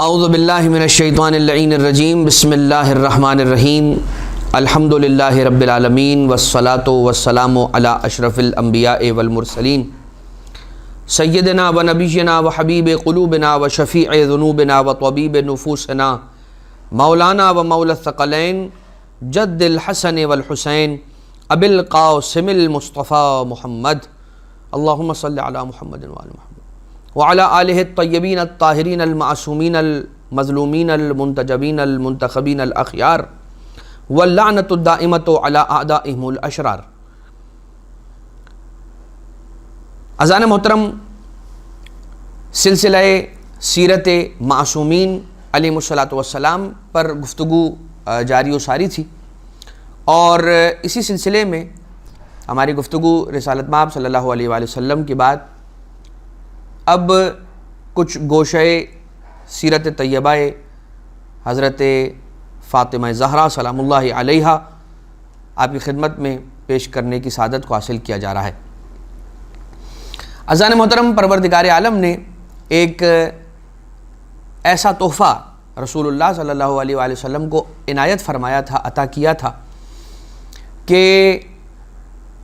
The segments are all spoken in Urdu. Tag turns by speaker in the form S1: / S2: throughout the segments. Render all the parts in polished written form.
S1: اعوذ باللہ من الشیطان اللعین الرجیم بسم اللہ الرحمن الرحیم الحمد للہ رب العالمین والصلاة والسلام علی اشرف الانبیاء والمرسلین سیدنا و نبینا و حبیب قلوبنا و شفیع ذنوبنا و طبیب نفوسنا مولانا و مولا الثقلین جد الحسن والحسین ابی القاسم المصطفیٰ محمد اللہم صلی علی محمد وعلی محمد وعلی آلہ الطیبین الطاہرین المعصومین المظلومین المنتجبین المنتخبین الاخیار واللعنۃ الدائمۃ علی اعدائہم الاشرار۔ اذان محترم، سلسلہ سیرت معصومین علیہم الصلاۃ والسلام پر گفتگو جاری و ساری تھی، اور اسی سلسلے میں ہماری گفتگو رسالت مآب صلی اللہ علیہ وآلہ وسلم کے بعد اب کچھ گوشہ سیرت طیبہ حضرت فاطمہ زہرا سلام اللہ علیہا آپ کی خدمت میں پیش کرنے کی سعادت کو حاصل کیا جا رہا ہے۔ اذان محترم، پروردگار عالم نے ایک ایسا تحفہ رسول اللہ صلی اللہ علیہ وآلہ وسلم کو عنایت فرمایا تھا، عطا کیا تھا، کہ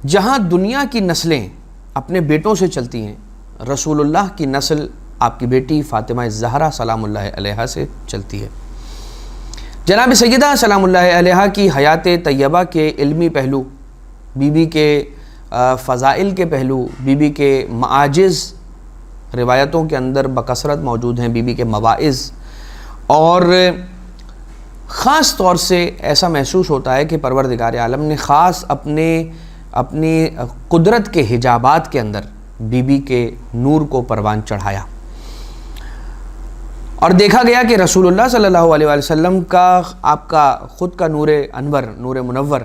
S1: جہاں دنیا کی نسلیں اپنے بیٹوں سے چلتی ہیں، رسول اللہ کی نسل آپ کی بیٹی فاطمہ زہرا سلام اللہ علیہا سے چلتی ہے۔ جناب سیدہ سلام اللہ علیہا کی حیات طیبہ کے علمی پہلو، بی بی کے فضائل کے پہلو، بی بی کے معاجز روایتوں کے اندر بکثرت موجود ہیں، بی بی کے مواعظ، اور خاص طور سے ایسا محسوس ہوتا ہے کہ پروردگار عالم نے خاص اپنی قدرت کے حجابات کے اندر بی بی کے نور کو پروان چڑھایا، اور دیکھا گیا کہ رسول اللہ صلی اللہ علیہ وآلہ وسلم کا آپ کا خود کا نور انور، نور منور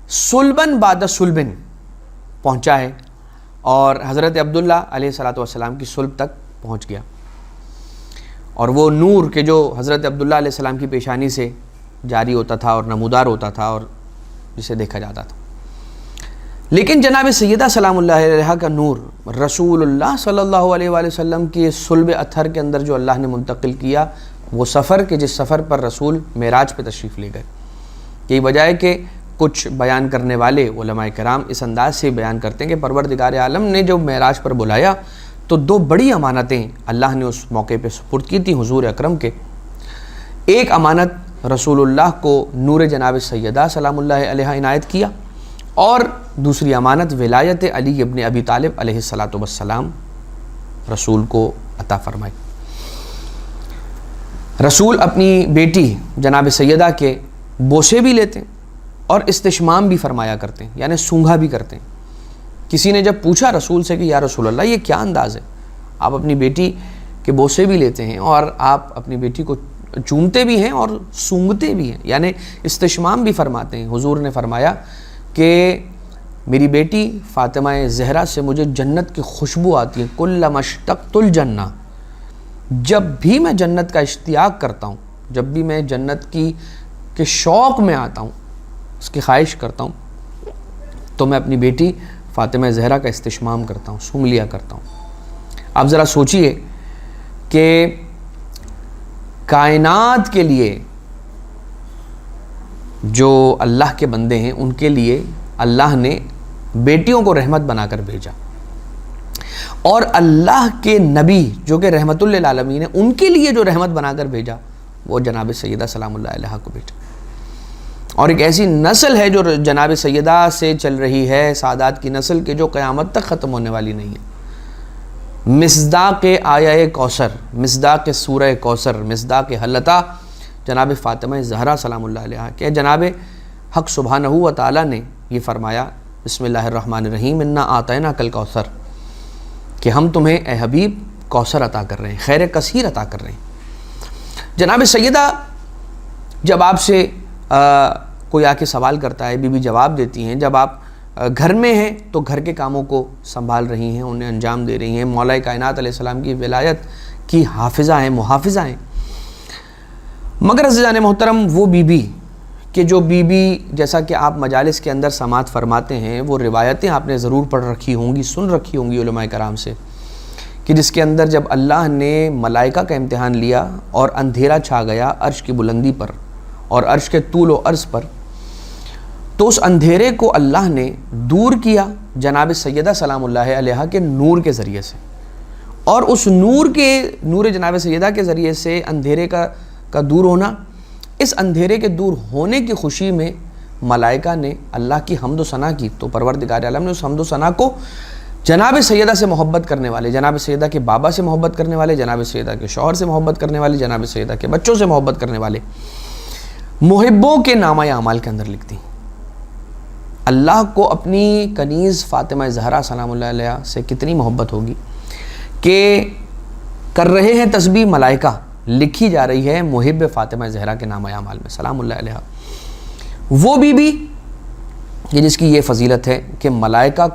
S1: سلبن بعد سلبن پہنچا ہے، اور حضرت عبداللہ علیہ السلام کی سلب تک پہنچ گیا، اور وہ نور کہ جو حضرت عبداللہ علیہ السلام کی پیشانی سے جاری ہوتا تھا اور نمودار ہوتا تھا اور جسے دیکھا جاتا تھا، لیکن جناب سیدہ سلام اللہ علیہا کا نور رسول اللہ صلی اللہ علیہ وآلہ وسلم کی صلب اطہر کے اندر جو اللہ نے منتقل کیا، وہ سفر کہ جس سفر پر رسول معراج پہ تشریف لے گئے، یہی وجہ ہے کہ کچھ بیان کرنے والے علماء کرام اس انداز سے بیان کرتے ہیں کہ پروردگار عالم نے جو معراج پر بلایا تو دو بڑی امانتیں اللہ نے اس موقع پہ سپرد کی تھیں حضور اکرم کے۔ ایک امانت رسول اللہ کو نور جناب سیدہ سلام اللہ علیہا عنایت کیا، اور دوسری امانت ولایت علی ابن ابی طالب علیہ السلام رسول کو عطا فرمائی۔ رسول اپنی بیٹی جناب سیدہ کے بوسے بھی لیتے ہیں اور استشمام بھی فرمایا کرتے ہیں، یعنی سونگھا بھی کرتے ہیں۔ کسی نے جب پوچھا رسول سے کہ یا رسول اللہ یہ کیا انداز ہے، آپ اپنی بیٹی کے بوسے بھی لیتے ہیں اور آپ اپنی بیٹی کو چومتے بھی ہیں اور سونگھتے بھی ہیں، یعنی استشمام بھی فرماتے ہیں۔ حضور نے فرمایا کہ میری بیٹی فاطمہ زہرا سے مجھے جنت کی خوشبو آتی ہے، کلما اشتقت الجنہ، جب بھی میں جنت کا اشتیاق کرتا ہوں، جب بھی میں جنت کے شوق میں آتا ہوں، اس کی خواہش کرتا ہوں، تو میں اپنی بیٹی فاطمہ زہرا کا استشمام کرتا ہوں، سونگھ لیا کرتا ہوں۔ آپ ذرا سوچئے کہ کائنات کے لیے جو اللہ کے بندے ہیں ان کے لیے اللہ نے بیٹیوں کو رحمت بنا کر بھیجا، اور اللہ کے نبی جو کہ رحمت للعالمین ہیں ان کے لیے جو رحمت بنا کر بھیجا وہ جناب سیدہ سلام اللہ علیہا کو بھیجا، اور ایک ایسی نسل ہے جو جناب سیدہ سے چل رہی ہے، سادات کی نسل کے جو قیامت تک ختم ہونے والی نہیں ہے۔ مصداق آیہ کوثر، مصداق سورہ کوثر، مصداق حلتہ جناب فاطمہ زہرا سلام اللہ علیہا کہ جناب حق سبحانہ و تعالیٰ نے یہ فرمایا، بسم اللہ الرحمن الرحیم، انا اعطیناک الکوثر، کہ ہم تمہیں اے حبیب کوثر عطا کر رہے ہیں، خیر کثیر عطا کر رہے ہیں۔ جناب سیدہ جب آپ سے کوئی آ کے سوال کرتا ہے، بی بی جواب دیتی ہیں، جب آپ گھر میں ہیں تو گھر کے کاموں کو سنبھال رہی ہیں، انہیں انجام دے رہی ہیں، مولا کائنات علیہ السلام کی ولایت کی حافظہ ہیں، محافظہ ہیں، مگر عزیزان محترم وہ بی بی کہ جو بی بی جیسا کہ آپ مجالس کے اندر سماعت فرماتے ہیں، وہ روایتیں آپ نے ضرور پڑھ رکھی ہوں گی، سن رکھی ہوں گی علماء کرام سے، کہ جس کے اندر جب اللہ نے ملائکہ کا امتحان لیا اور اندھیرا چھا گیا عرش کی بلندی پر اور عرش کے طول و عرض پر، تو اس اندھیرے کو اللہ نے دور کیا جناب سیدہ سلام اللہ علیہا کے نور کے ذریعے سے، اور اس نور جناب سیدہ کے ذریعے سے اندھیرے کا دور ہونا، اس اندھیرے کے دور ہونے کی خوشی میں ملائکہ نے اللہ کی حمد و ثنا کی، تو پروردگار عالم نے اس حمد و ثنا کو جناب سیدہ سے محبت کرنے والے، جناب سیدہ کے بابا سے محبت کرنے والے، جناب سیدہ کے شوہر سے محبت کرنے والے، جناب سیدہ کے بچوں سے محبت کرنے والے محبوں کے نامہ اعمال کے اندر لکھتی۔ اللہ کو اپنی کنیز فاطمہ زہرا سلام اللہ علیہ سے کتنی محبت ہوگی کہ کر رہے ہیں تسبیح ملائکہ، لکھی جا رہی ہے محب فاطمہ زہرا کے نامہ اعمال میں سلام اللہ علیہ۔ وہ بی بی کہ جس کی یہ فضیلت ہے کہ ملائکہ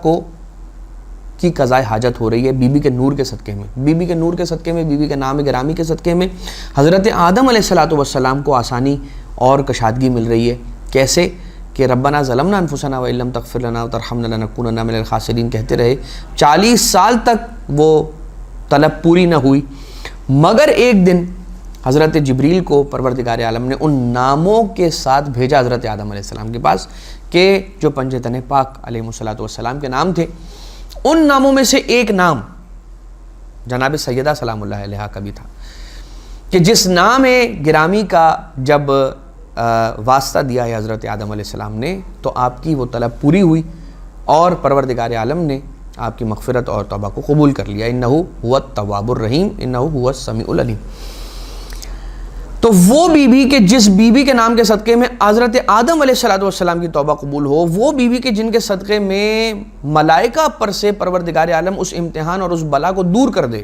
S1: کی قضاء حاجت ہو رہی ہے بی بی کے نور کے صدقے میں، بی بی کے نور کے صدقے میں، بی بی کے نام گرامی کے صدقے میں حضرت آدم علیہ السلام کو آسانی اور کشادگی مل رہی ہے۔ کیسے کہ ربنا ظلمنا انفسنا وان لم تغفر لنا وترحمنا لنکونن من الخاسرین کہتے رہے، 40 سال تک وہ طلب پوری نہ ہوئی، مگر ایک دن حضرت جبریل کو پروردگار عالم نے ان ناموں کے ساتھ بھیجا حضرت آدم علیہ السلام کے پاس کہ جو پنجتن پاک علیہ السلام کے نام تھے، ان ناموں میں سے ایک نام جناب سیدہ سلام اللہ علیہ کا بھی تھا، کہ جس نام گرامی کا جب واسطہ دیا ہے حضرت آدم علیہ السلام نے تو آپ کی وہ طلب پوری ہوئی اور پروردگار عالم نے آپ کی مغفرت اور توبہ کو قبول کر لیا۔ انہ هو التواب الرحیم انہ هو السمیع العلیم۔ تو وہ بی بی کہ جس بی بی کے نام کے صدقے میں حضرت آدم علیہ السلام کی توبہ قبول ہو، وہ بی بی کہ جن کے صدقے میں ملائکہ پر سے پروردگار عالم اس امتحان اور اس بلا کو دور کر دے،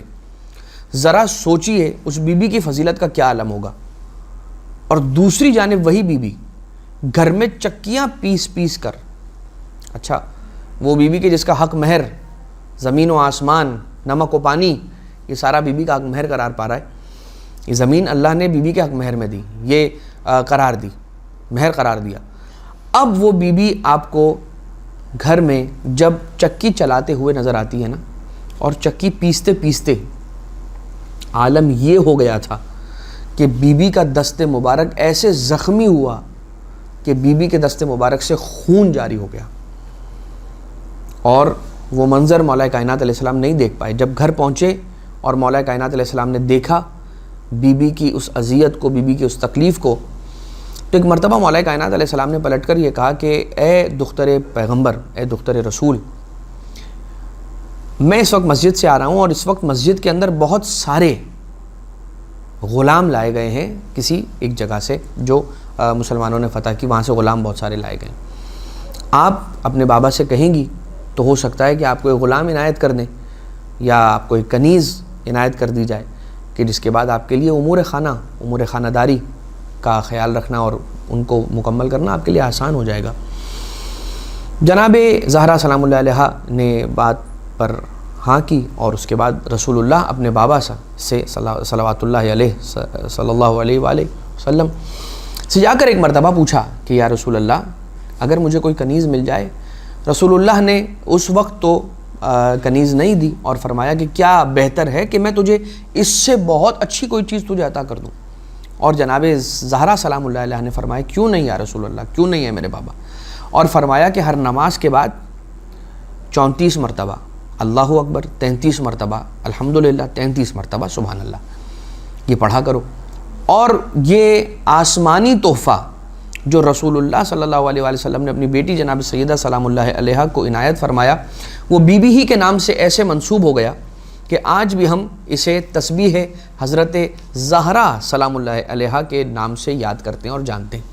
S1: ذرا سوچئے اس بی بی کی فضیلت کا کیا عالم ہوگا۔ اور دوسری جانب وہی بی بی گھر میں چکیاں پیس کر، اچھا وہ بی بی کہ جس کا حق مہر زمین و آسمان، نمک و پانی، یہ سارا بی بی کا حق مہر قرار پا رہا ہے، یہ زمین اللہ نے بی بی کے حق مہر میں دی، یہ قرار دی، مہر قرار دیا۔ اب وہ بی بی آپ کو گھر میں جب چکی چلاتے ہوئے نظر آتی ہے نا، اور چکی پیستے عالم یہ ہو گیا تھا کہ بی بی کا دست مبارک ایسے زخمی ہوا کہ بی بی کے دست مبارک سے خون جاری ہو گیا، اور وہ منظر مولا کائنات علیہ السلام نہیں دیکھ پائے۔ جب گھر پہنچے اور مولا کائنات علیہ السلام نے دیکھا بی بی کی اس اذیت کو، بی بی کی اس تکلیف کو، تو ایک مرتبہ مولا کائنات علیہ السلام نے پلٹ کر یہ کہا کہ اے دختر پیغمبر، اے دختر رسول، میں اس وقت مسجد سے آ رہا ہوں اور اس وقت مسجد کے اندر بہت سارے غلام لائے گئے ہیں کسی ایک جگہ سے جو مسلمانوں نے فتح کی، وہاں سے غلام بہت سارے لائے گئے ہیں۔ آپ اپنے بابا سے کہیں گی تو ہو سکتا ہے کہ آپ کو ایک غلام عنایت کر دیں یا آپ کو ایک کنیز عنایت کر دی جائے، کہ جس کے بعد آپ کے لیے امور خانہ داری کا خیال رکھنا اور ان کو مکمل کرنا آپ کے لیے آسان ہو جائے گا۔ جناب زہرا سلام اللہ علیہ نے بات پر ہاں کی، اور اس کے بعد رسول اللہ اپنے بابا سے صلوات اللہ علیہ صلی اللہ علیہ وآلہ وسلم سے جا کر ایک مرتبہ پوچھا کہ یا رسول اللہ اگر مجھے کوئی کنیز مل جائے۔ رسول اللہ نے اس وقت تو کنیز نہیں دی اور فرمایا کہ کیا بہتر ہے کہ میں تجھے اس سے بہت اچھی کوئی چیز تجھے عطا کر دوں، اور جناب زہرا سلام اللہ علیہ نے فرمایا کیوں نہیں یا رسول اللہ، کیوں نہیں ہے میرے بابا، اور فرمایا کہ ہر نماز کے بعد 34 مرتبہ اللہ اکبر، 33 مرتبہ الحمدللہ، 33 مرتبہ سبحان اللہ یہ پڑھا کرو۔ اور یہ آسمانی تحفہ جو رسول اللہ صلی اللہ علیہ وآلہ وسلم نے اپنی بیٹی جناب سیدہ سلام اللہ علیہ کو عنایت فرمایا، وہ بی بی ہی کے نام سے ایسے منسوب ہو گیا کہ آج بھی ہم اسے تسبیح حضرت زہرا سلام اللہ علیہ کے نام سے یاد کرتے ہیں اور جانتے ہیں۔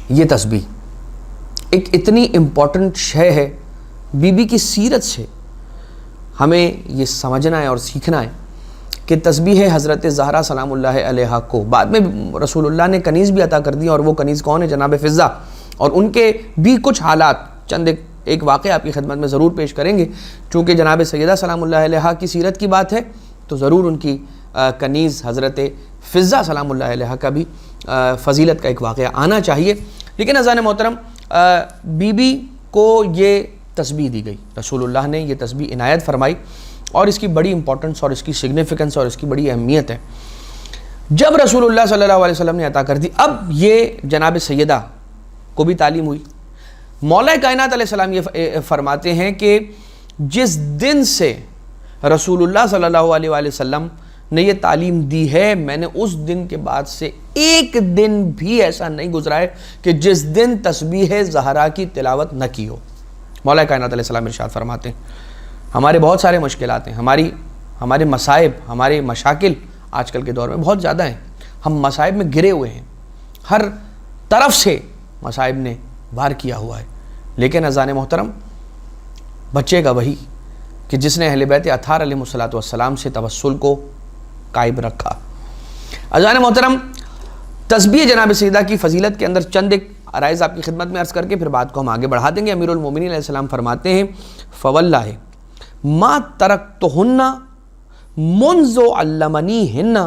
S1: یہ تسبیح ایک اتنی امپورٹنٹ شے ہے، بی بی کی سیرت سے ہمیں یہ سمجھنا ہے اور سیکھنا ہے کہ تسبیح حضرت زہرا سلام اللہ علیہ کو بعد میں رسول اللہ نے کنیز بھی عطا کر دی، اور وہ کنیز کون ہے؟ جناب فضہ، اور ان کے بھی کچھ حالات چند ایک واقعہ آپ کی خدمت میں ضرور پیش کریں گے، چونکہ جناب سیدہ سلام اللہ علیہ کی سیرت کی بات ہے تو ضرور ان کی کنیز حضرت فضہ سلام اللہ علیہ کا بھی فضیلت کا ایک واقعہ آنا چاہیے۔ لیکن اذان محترم، بی بی کو یہ تسبیح دی گئی، رسول اللہ نے یہ تسبیح عنایت فرمائی، اور اس کی بڑی امپورٹنس اور اس کی سگنیفیکنس اور اس کی بڑی اہمیت ہے. جب رسول اللہ صلی اللہ علیہ وسلم نے عطا کر دی, اب یہ جناب سیدہ کو بھی تعلیم ہوئی. مولا کائنات علیہ السلام یہ فرماتے ہیں کہ جس دن سے رسول اللہ صلی اللہ علیہ وآلہ وسلم نے یہ تعلیم دی ہے, میں نے اس دن کے بعد سے ایک دن بھی ایسا نہیں گزرا ہے کہ جس دن تسبیح زہرا کی تلاوت نہ کی ہو. مولا کائنات علیہ السلام ارشاد فرماتے ہیں ہمارے بہت سارے مشکلات ہیں, ہمارے مصائب, ہمارے مشاکل آج کل کے دور میں بہت زیادہ ہیں. ہم مصائب میں گرے ہوئے ہیں, ہر طرف سے مصائب نے وار کیا ہوا ہے. لیکن اذان محترم بچے گا وہی کہ جس نے اہل بیت اطہار علیہ الصلوۃ والسلام سے توسل کو قائم رکھا. اذان محترم تسبیح جناب سیدہ کی فضیلت کے اندر چند ایک عرائض آپ کی خدمت میں عرض کر کے پھر بات کو ہم آگے بڑھا دیں گے. امیر المومنین علیہ السلام فرماتے ہیں فواللہ ما ترکتہن منذ علمنیہن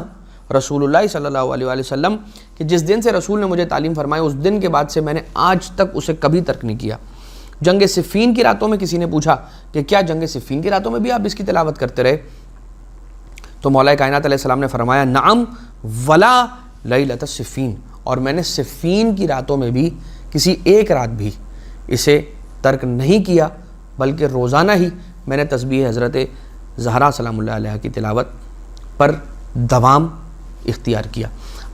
S1: رسول اللہ صلی اللہ علیہ وآلہ وسلم, کہ جس دن سے رسول نے مجھے تعلیم فرمائی اس دن کے بعد سے میں نے آج تک اسے کبھی ترک نہیں کیا. جنگ صفین کی راتوں میں کسی نے پوچھا کہ کیا جنگ صفین کی راتوں میں بھی آپ اس کی تلاوت کرتے رہے؟ تو مولا کائنات علیہ السلام نے فرمایا نعم ولا لیلۃ صفین, اور میں نے صفین کی راتوں میں بھی کسی ایک رات بھی اسے ترک نہیں کیا, بلکہ روزانہ ہی میں نے تسبیح حضرت زہرا سلام اللہ علیہ کی تلاوت پر دوام اختیار کیا.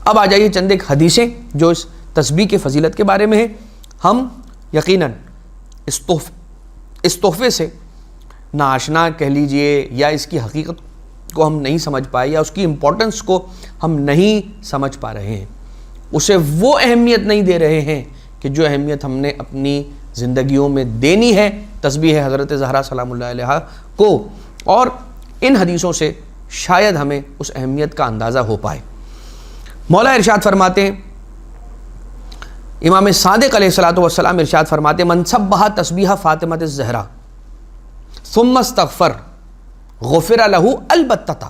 S1: اب آ جائیے چند ایک حدیثیں جو اس تسبیح کے فضیلت کے بارے میں ہیں. ہم یقیناً اس تحفے سے ناآشنا کہہ لیجئے, یا اس کی حقیقت کو ہم نہیں سمجھ پائے, یا اس کی امپورٹنس کو ہم نہیں سمجھ پا رہے ہیں, اسے وہ اہمیت نہیں دے رہے ہیں کہ جو اہمیت ہم نے اپنی زندگیوں میں دینی ہے تسبیح حضرت زہرا سلام اللہ علیہ کو. اور ان حدیثوں سے شاید ہمیں اس اہمیت کا اندازہ ہو پائے. مولا ارشاد فرماتے ہیں, امام صادق علیہ الصلوۃ والسلام ارشاد فرماتے ہیں من سبح تسبیح فاطمۃ الزہرا ثم استغفر غفر لہ البتہ.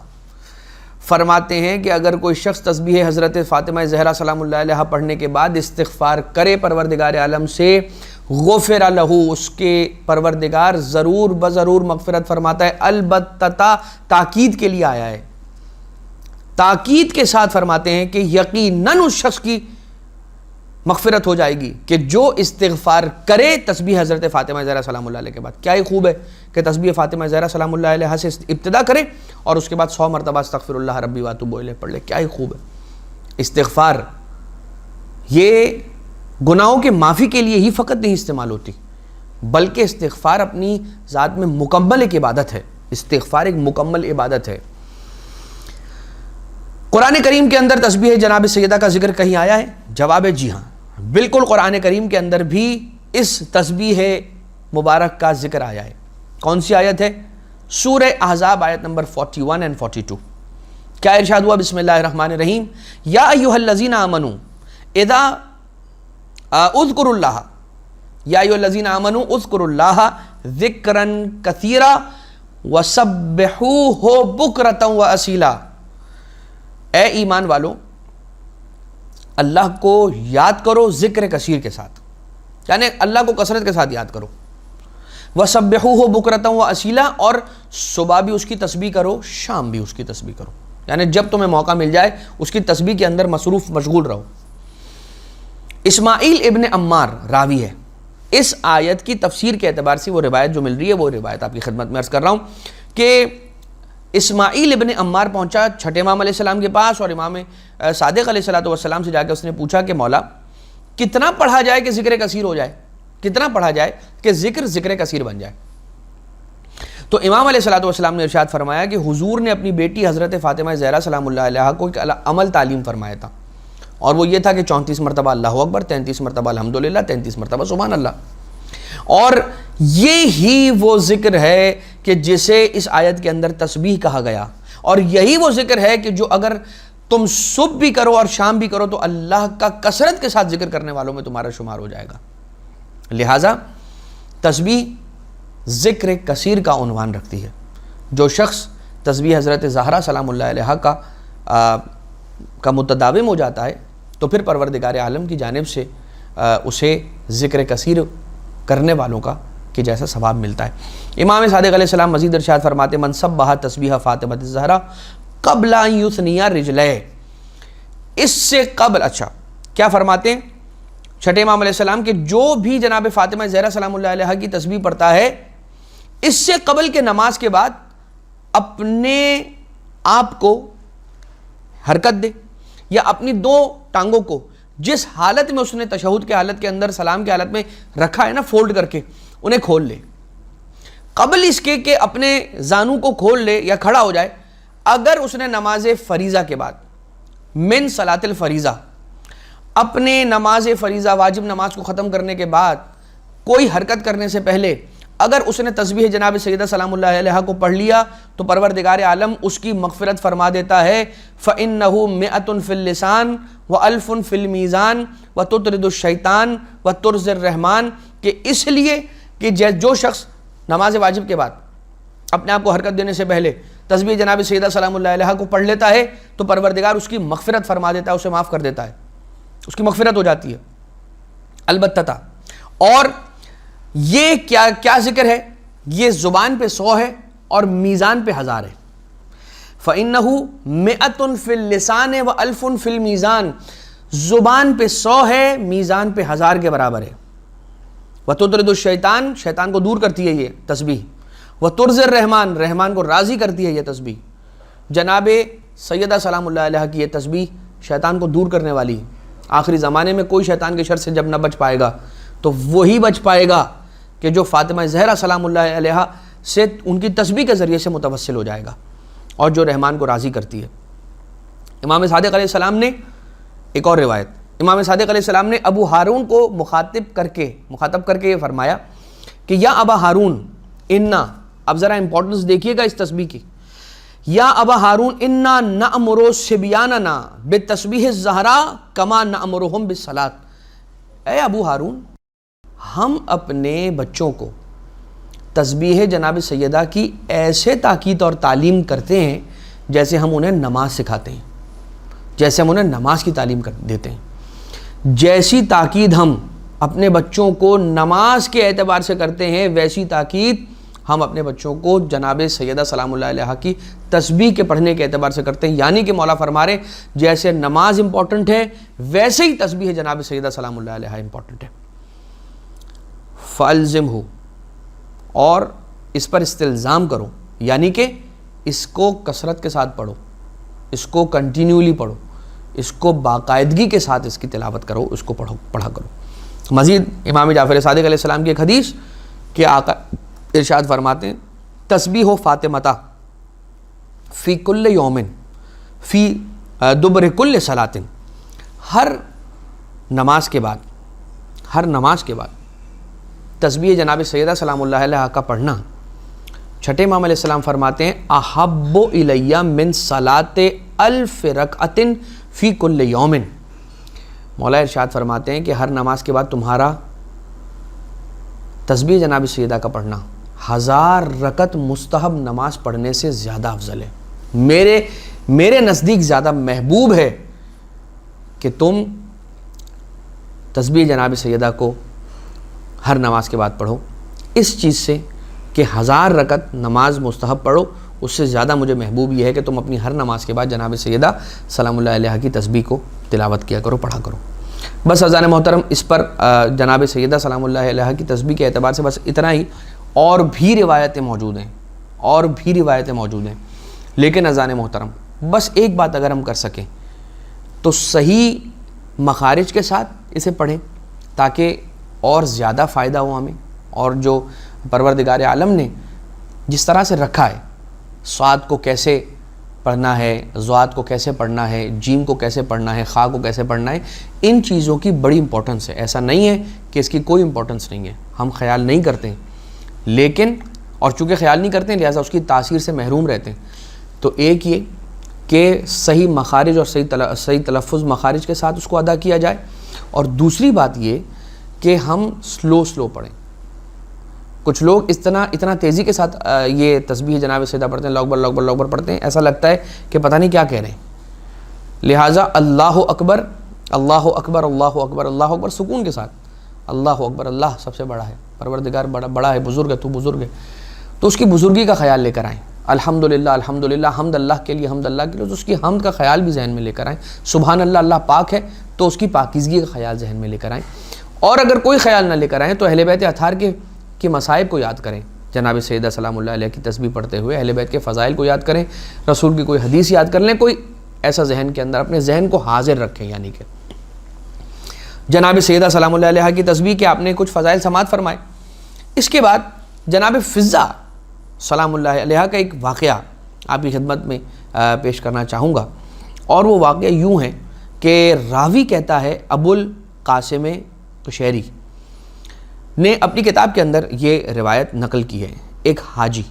S1: فرماتے ہیں کہ اگر کوئی شخص تسبیح حضرت فاطمہ زہرا سلام اللہ علیہ پڑھنے کے بعد استغفار کرے پروردگار عالم سے, غفر لہ, اس کے پروردگار ضرور بضرور مغفرت فرماتا ہے. البتہ تاکید کے لیے آیا ہے, تاکید کے ساتھ فرماتے ہیں کہ یقیناً اس شخص کی مغفرت ہو جائے گی کہ جو استغفار کرے تسبیح حضرت فاطمہ زہرا سلام اللہ علیہ کے بعد. کیا ہی خوب ہے کہ تسبیح فاطمہ زہرا سلام اللہ علیہ سے ابتدا کرے اور اس کے بعد 100 مرتبہ استغفر اللہ ربی واتوب الیہ پڑھ لے. کیا ہی خوب ہے. استغفار یہ گناہوں کے معافی کے لیے ہی فقط نہیں استعمال ہوتی, بلکہ استغفار اپنی ذات میں مکمل ایک عبادت ہے. استغفار ایک مکمل عبادت ہے. قرآن کریم کے اندر تسبیح جناب سیدہ کا ذکر کہیں آیا ہے؟ جواب ہے جی ہاں, بالکل قرآن کریم کے اندر بھی اس تسبیح مبارک کا ذکر آیا ہے. کون سی آیت ہے؟ سورہ احزاب آیت نمبر 41 and 42. کیا ارشاد ہوا؟ بسم اللہ الرحمن الرحیم یا ایھا الذین آمنوا اذا اذکروا اللہ یا ایھا الذین آمنوا اذکروا اللہ ذکرا کثیرا وسبحوہ بکرۃ واصیلا. اے ایمان والو, اللہ کو یاد کرو ذکر کثیر کے ساتھ, یعنی اللہ کو کثرت کے ساتھ یاد کرو. وَسَبِّحُوهُ بُكْرَةً وَأَصِيلًا, اور صبح بھی اس کی تسبیح کرو, شام بھی اس کی تسبیح کرو, یعنی جب تمہیں موقع مل جائے اس کی تسبیح کے اندر مصروف مشغول رہو. اسماعیل ابن عمار راوی ہے. اس آیت کی تفسیر کے اعتبار سے وہ روایت جو مل رہی ہے وہ روایت آپ کی خدمت میں عرض کر رہا ہوں کہ اسماعیل ابن عمار پہنچا چھٹے امام علیہ السلام کے پاس, اور امام صادق علیہ السلام سے جا کے اس نے پوچھا کہ مولا کتنا پڑھا جائے کہ ذکر کثیر ہو جائے, کتنا پڑھا جائے کہ ذکر کثیر بن جائے. تو امام علیہ السلام نے ارشاد فرمایا کہ حضور نے اپنی بیٹی حضرت فاطمہ زہرا سلام اللہ علیہ کو ایک عمل تعلیم فرمایا تھا, اور وہ یہ تھا کہ 34 مرتبہ اللہ اکبر, 33 مرتبہ الحمدللہ, 33 مرتبہ سبحان اللہ. اور یہی وہ ذکر ہے کہ جسے اس آیت کے اندر تسبیح کہا گیا, اور یہی وہ ذکر ہے کہ جو اگر تم صبح بھی کرو اور شام بھی کرو تو اللہ کا کثرت کے ساتھ ذکر کرنے والوں میں تمہارا شمار ہو جائے گا. لہٰذا تسبیح ذکر کثیر کا عنوان رکھتی ہے. جو شخص تسبیح حضرت زہرا سلام اللہ علیہ کا متداوم ہو جاتا ہے تو پھر پروردگار عالم کی جانب سے اسے ذکر کثیر کرنے والوں کا کہ جیسا ثواب ملتا ہے۔ امام صادق علیہ السلام مزید ارشاد فرماتے من سبح تسبیح فاطمہ الزہرا قبل ان یثنی رجلہ، اس سے قبل، اچھا کیا فرماتے ہیں چھٹے امام علیہ السلام کہ جو بھی جناب فاطمہ زہرا سلام اللہ علیہ کی تسبیح پڑھتا ہے اس سے قبل کے نماز کے بعد اپنے آپ کو حرکت دے، یا اپنی دو ٹانگوں کو جس حالت میں اس نے تشہد کے حالت کے اندر سلام کے حالت میں رکھا ہے نا فولڈ کر کے، انہیں کھول لے قبل اس کے کہ اپنے زانو کو کھول لے یا کھڑا ہو جائے۔ اگر اس نے نماز فریضہ کے بعد من صلاۃ الفریضہ، اپنے نماز فریضہ واجب نماز کو ختم کرنے کے بعد کوئی حرکت کرنے سے پہلے اگر اس نے تسبیح جناب سیدہ سلام اللہ علیہ کو پڑھ لیا تو پروردگار عالم اس کی مغفرت فرما دیتا ہے۔ فَإِنَّهُ مِئَةٌ فِي اللِّسَانِ وَأَلْفٌ فِي الْمِيزَانِ وَتُطْرِدُ الشَّيْطَانِ وَتُرْزِ الرَّحْمَانِ، کہ اس لیے کہ جو شخص نماز واجب کے بعد اپنے آپ کو حرکت دینے سے پہلے تسبیح جناب سیدہ سلام اللہ علیہ کو پڑھ لیتا ہے تو پروردگار اس کی مغفرت فرما دیتا ہے، اسے معاف کر دیتا ہے، اس کی مغفرت ہو جاتی ہے البتہ۔ اور یہ کیا ذکر ہے؟ یہ زبان پہ 100 ہے اور میزان پہ 1000 ہے۔ فَإِنَّهُ مِئَةٌ فِي اللِّسَانِ وَأَلْفٌ فِي الْمِيزَانِ، زبان پہ 100 ہے، میزان پہ 1000 کے برابر ہے۔ وَتُطْرِدُ الشَّيْطَانِ، شیطان کو دور کرتی ہے یہ تسبیح۔ وَتُرْزِ الرَّحْمَانِ، رحمان کو راضی کرتی ہے یہ تسبیح۔ جناب سیدہ سلام اللہ علیہ کی یہ تسبیح شیطان کو دور کرنے والی ہے۔ آخری زمانے میں کوئی شیطان کے شر سے جب نہ بچ پائے گا تو وہی بچ پائے گا کہ جو فاطمہ زہرا سلام اللہ علیہ سے ان کی تسبیح کے ذریعے سے متوسل ہو جائے گا اور جو رحمان کو راضی کرتی ہے۔ امام صادق علیہ السلام نے ایک اور روایت، امام صادق علیہ السلام نے ابو ہارون کو مخاطب کر کے یہ فرمایا کہ یا ابا ہارون انا، اب ذرا امپورٹنس دیکھیے گا اس تسبیح کی، یا ابا ہارون انا نأمر صبیاننا بالتسبیح الزہراء کما نأمرہم بالصلاۃ، اے ابو ہارون ہم اپنے بچوں کو تسبیح جناب سیدہ کی ایسے تاکید اور تعلیم کرتے ہیں جیسے ہم انہیں نماز سکھاتے ہیں، جیسے ہم انہیں نماز کی تعلیم دیتے ہیں۔ جیسی تاکید ہم اپنے بچوں کو نماز کے اعتبار سے کرتے ہیں ویسی تاکید ہم اپنے بچوں کو جناب سیدہ سلام اللہ علیہ کی تسبیح کے پڑھنے کے اعتبار سے کرتے ہیں، یعنی کہ مولا فرما رہے جیسے نماز امپورٹنٹ ہے ویسے ہی تسبیح جناب سیدہ سلام اللہ علیہ امپورٹنٹ ہے۔ فَأَلْزِمْهُ، اور اس پر استلزام کرو، یعنی کہ اس کو کثرت کے ساتھ پڑھو، اس کو کنٹینیولی پڑھو، اس کو باقاعدگی کے ساتھ اس کی تلاوت کرو، اس کو پڑھا کرو۔ مزید امام جعفر صادق علیہ السلام کی ایک حدیث کہ آقا ارشاد فرماتے ہیں تسبیح فاطمہ فی کل یوم فی دبر کل صلاۃ، ہر نماز کے بعد تسبیح جناب سیدہ سلام اللہ علیہ کا پڑھنا، چھٹے امام علیہ السلام فرماتے ہیں احب الی من صلاۃ الف رکعۃ فی کل یوم، مولا ارشاد فرماتے ہیں کہ ہر نماز کے بعد تمہارا تسبیح جناب سیدہ کا پڑھنا 1000 رکعت مستحب نماز پڑھنے سے زیادہ افضل ہے، میرے نزدیک زیادہ محبوب ہے کہ تم تسبیح جناب سیدہ کو ہر نماز کے بعد پڑھو، اس چیز سے کہ 1000 رکعت نماز مستحب پڑھو، اس سے زیادہ مجھے محبوب یہ ہے کہ تم اپنی ہر نماز کے بعد جناب سیدہ سلام اللہ علیہ کی تسبیح کو تلاوت کیا کرو، پڑھا کرو۔ بس عزیزان محترم اس پر جناب سیدہ سلام اللہ علیہ کی تسبیح کے اعتبار سے بس اتنا ہی، اور بھی روایتیں موجود ہیں، لیکن عزیزان محترم بس ایک بات اگر ہم کر سکیں تو صحیح مخارج کے ساتھ اسے پڑھیں تاکہ اور زیادہ فائدہ ہو ہمیں، اور جو پروردگار عالم نے جس طرح سے رکھا ہے صاد کو کیسے پڑھنا ہے، ضاد کو کیسے پڑھنا ہے، جیم کو کیسے پڑھنا ہے، خا کو کیسے پڑھنا ہے، ان چیزوں کی بڑی امپورٹنس ہے۔ ایسا نہیں ہے کہ اس کی کوئی امپورٹنس نہیں ہے، ہم خیال نہیں کرتے ہیں، لیکن اور چونکہ خیال نہیں کرتے ہیں لہٰذا اس کی تاثیر سے محروم رہتے ہیں۔ تو ایک یہ کہ صحیح مخارج اور صحیح تلفظ مخارج کے ساتھ اس کو ادا کیا جائے، اور دوسری بات یہ کہ ہم سلو پڑھیں۔ کچھ لوگ اتنا تیزی کے ساتھ یہ تسبیح جناب سیدہ پڑھتے ہیں، اللہ اکبر پڑھتے ہیں، ایسا لگتا ہے کہ پتہ نہیں کیا کہہ رہے ہیں، لہٰذا اللہ اکبر اللہ اکبر اللہ اکبر اللہ اکبر سکون کے ساتھ اللہ اکبر، اللہ سب سے بڑا ہے، پروردگار بڑا ہے، بزرگ ہے، تو بزرگ ہے، تو اس کی بزرگی کا خیال لے کر آئیں. الحمدللہ الحمدللہ، حمد اللہ کے لیے، حمد اللہ کے لیے، تو اس کی حمد کا خیال بھی ذہن میں لے کر آئیں. سبحان اللہ، اللہ پاک ہے، تو اس کی پاکیزگی کا خیال ذہن میں لے کر آئیں. اور اگر کوئی خیال نہ لے کر آئیں تو اہل بیت اطہار کے مصائب کو یاد کریں. جناب سیدہ سلام اللہ علیہ کی تسبیح پڑھتے ہوئے اہل بیت کے فضائل کو یاد کریں، رسول کی کوئی حدیث یاد کر لیں، کوئی ایسا ذہن کے اندر اپنے ذہن کو حاضر رکھیں. یعنی کہ جناب سیدہ سلام اللہ علیہ کی تسبیح کے آپ نے کچھ فضائل سماعت فرمائے. اس کے بعد جناب فضہ سلام اللہ علیہ کا ایک واقعہ آپ کی خدمت میں پیش کرنا چاہوں گا. اور وہ واقعہ یوں ہے کہ راوی کہتا ہے، ابو القاسم قشیری نے اپنی کتاب کے اندر یہ روایت نقل کی ہے. ایک حاجی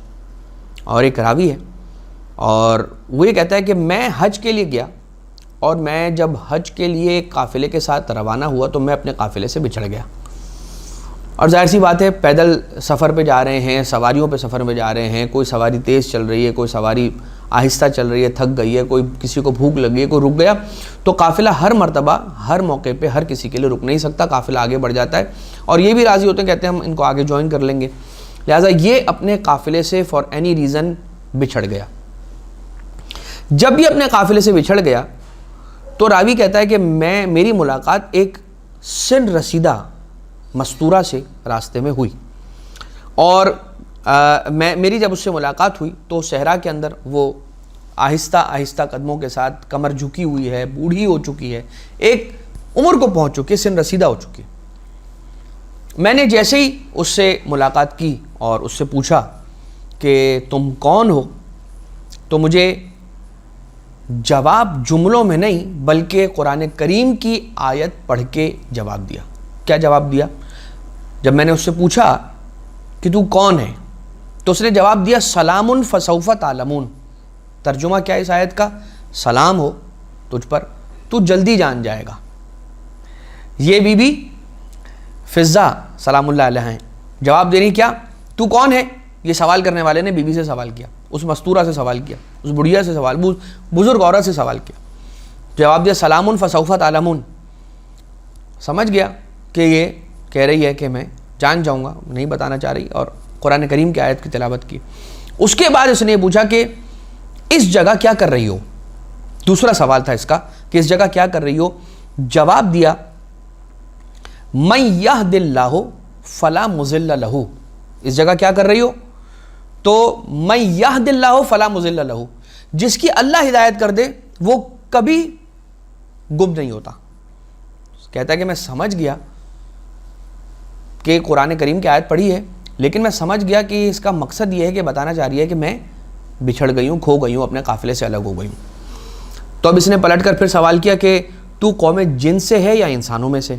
S1: اور ایک راوی ہے، اور وہ یہ کہتا ہے کہ میں حج کے لیے گیا، اور میں جب حج کے لیے قافلے کے ساتھ روانہ ہوا تو میں اپنے قافلے سے بچھڑ گیا. اور ظاہر سی بات ہے، پیدل سفر پہ جا رہے ہیں، سواریوں پہ سفر میں جا رہے ہیں، کوئی سواری تیز چل رہی ہے، کوئی سواری آہستہ چل رہی ہے، تھک گئی ہے، کوئی کسی کو بھوک لگ گئی ہے، کوئی رک گیا، تو قافلہ ہر مرتبہ ہر موقع پہ ہر کسی کے لیے رک نہیں سکتا، قافلہ آگے بڑھ جاتا ہے. اور یہ بھی راضی ہوتے ہیں، کہتے ہیں ہم ان کو آگے جوائن کر لیں گے. لہٰذا یہ اپنے قافلے سے فار اینی ریزن بچھڑ گیا. جب بھی اپنے قافلے سے بچھڑ گیا تو راوی کہتا ہے کہ میری ملاقات ایک سن رسیدہ مستورہ سے راستے میں ہوئی، اور میری جب اس سے ملاقات ہوئی تو صحرا کے اندر وہ آہستہ آہستہ قدموں کے ساتھ، کمر جھکی ہوئی ہے، بوڑھی ہو چکی ہے، ایک عمر کو پہنچ چکی ہے، سن رسیدہ ہو چکی ہے. میں نے جیسے ہی اس سے ملاقات کی اور اس سے پوچھا کہ تم کون ہو، تو مجھے جواب جملوں میں نہیں بلکہ قرآن کریم کی آیت پڑھ کے جواب دیا. کیا جواب دیا؟ جب میں نے اس سے پوچھا کہ تو کون ہے تو اس نے جواب دیا، سلام فسوف تعلمون. ترجمہ کیا ہے اس آیت کا؟ سلام ہو تجھ پر، تو جلدی جان جائے گا. یہ بی بی فضہ سلام اللہ علیہ ہیں. جواب دے رہی کیا؟ تو کون ہے؟ یہ سوال کرنے والے نے بی بی سے سوال کیا، اس مستورہ سے سوال کیا، اس بڑھیا سے سوال، بزرگ عورت سے سوال کیا. جواب دیا سلام فسوف تعلمون. سمجھ گیا کہ یہ کہہ رہی ہے کہ میں جان جاؤں گا، نہیں بتانا چاہ رہی، اور قرآن کریم کی آیت کی تلاوت کی. اس کے بعد اس نے پوچھا کہ اس جگہ کیا کر رہی ہو؟ دوسرا سوال تھا اس کا کہ اس جگہ کیا کر رہی ہو؟ جواب دیا، من یہد اللہ فلا مضل لہ. اس جگہ کیا کر رہی ہو؟ تو من یہد اللہ فلا مضل لہ، جس کی اللہ ہدایت کر دے وہ کبھی گم نہیں ہوتا. کہتا ہے کہ میں سمجھ گیا کہ قرآن کریم کی آیت پڑھی ہے، لیکن میں سمجھ گیا کہ اس کا مقصد یہ ہے کہ بتانا چاہ رہی ہے کہ میں بچھڑ گئی ہوں، کھو گئی ہوں، اپنے قافلے سے الگ ہو گئی ہوں. تو اب اس نے پلٹ کر پھر سوال کیا کہ تو قوم جن سے ہے یا انسانوں میں سے؟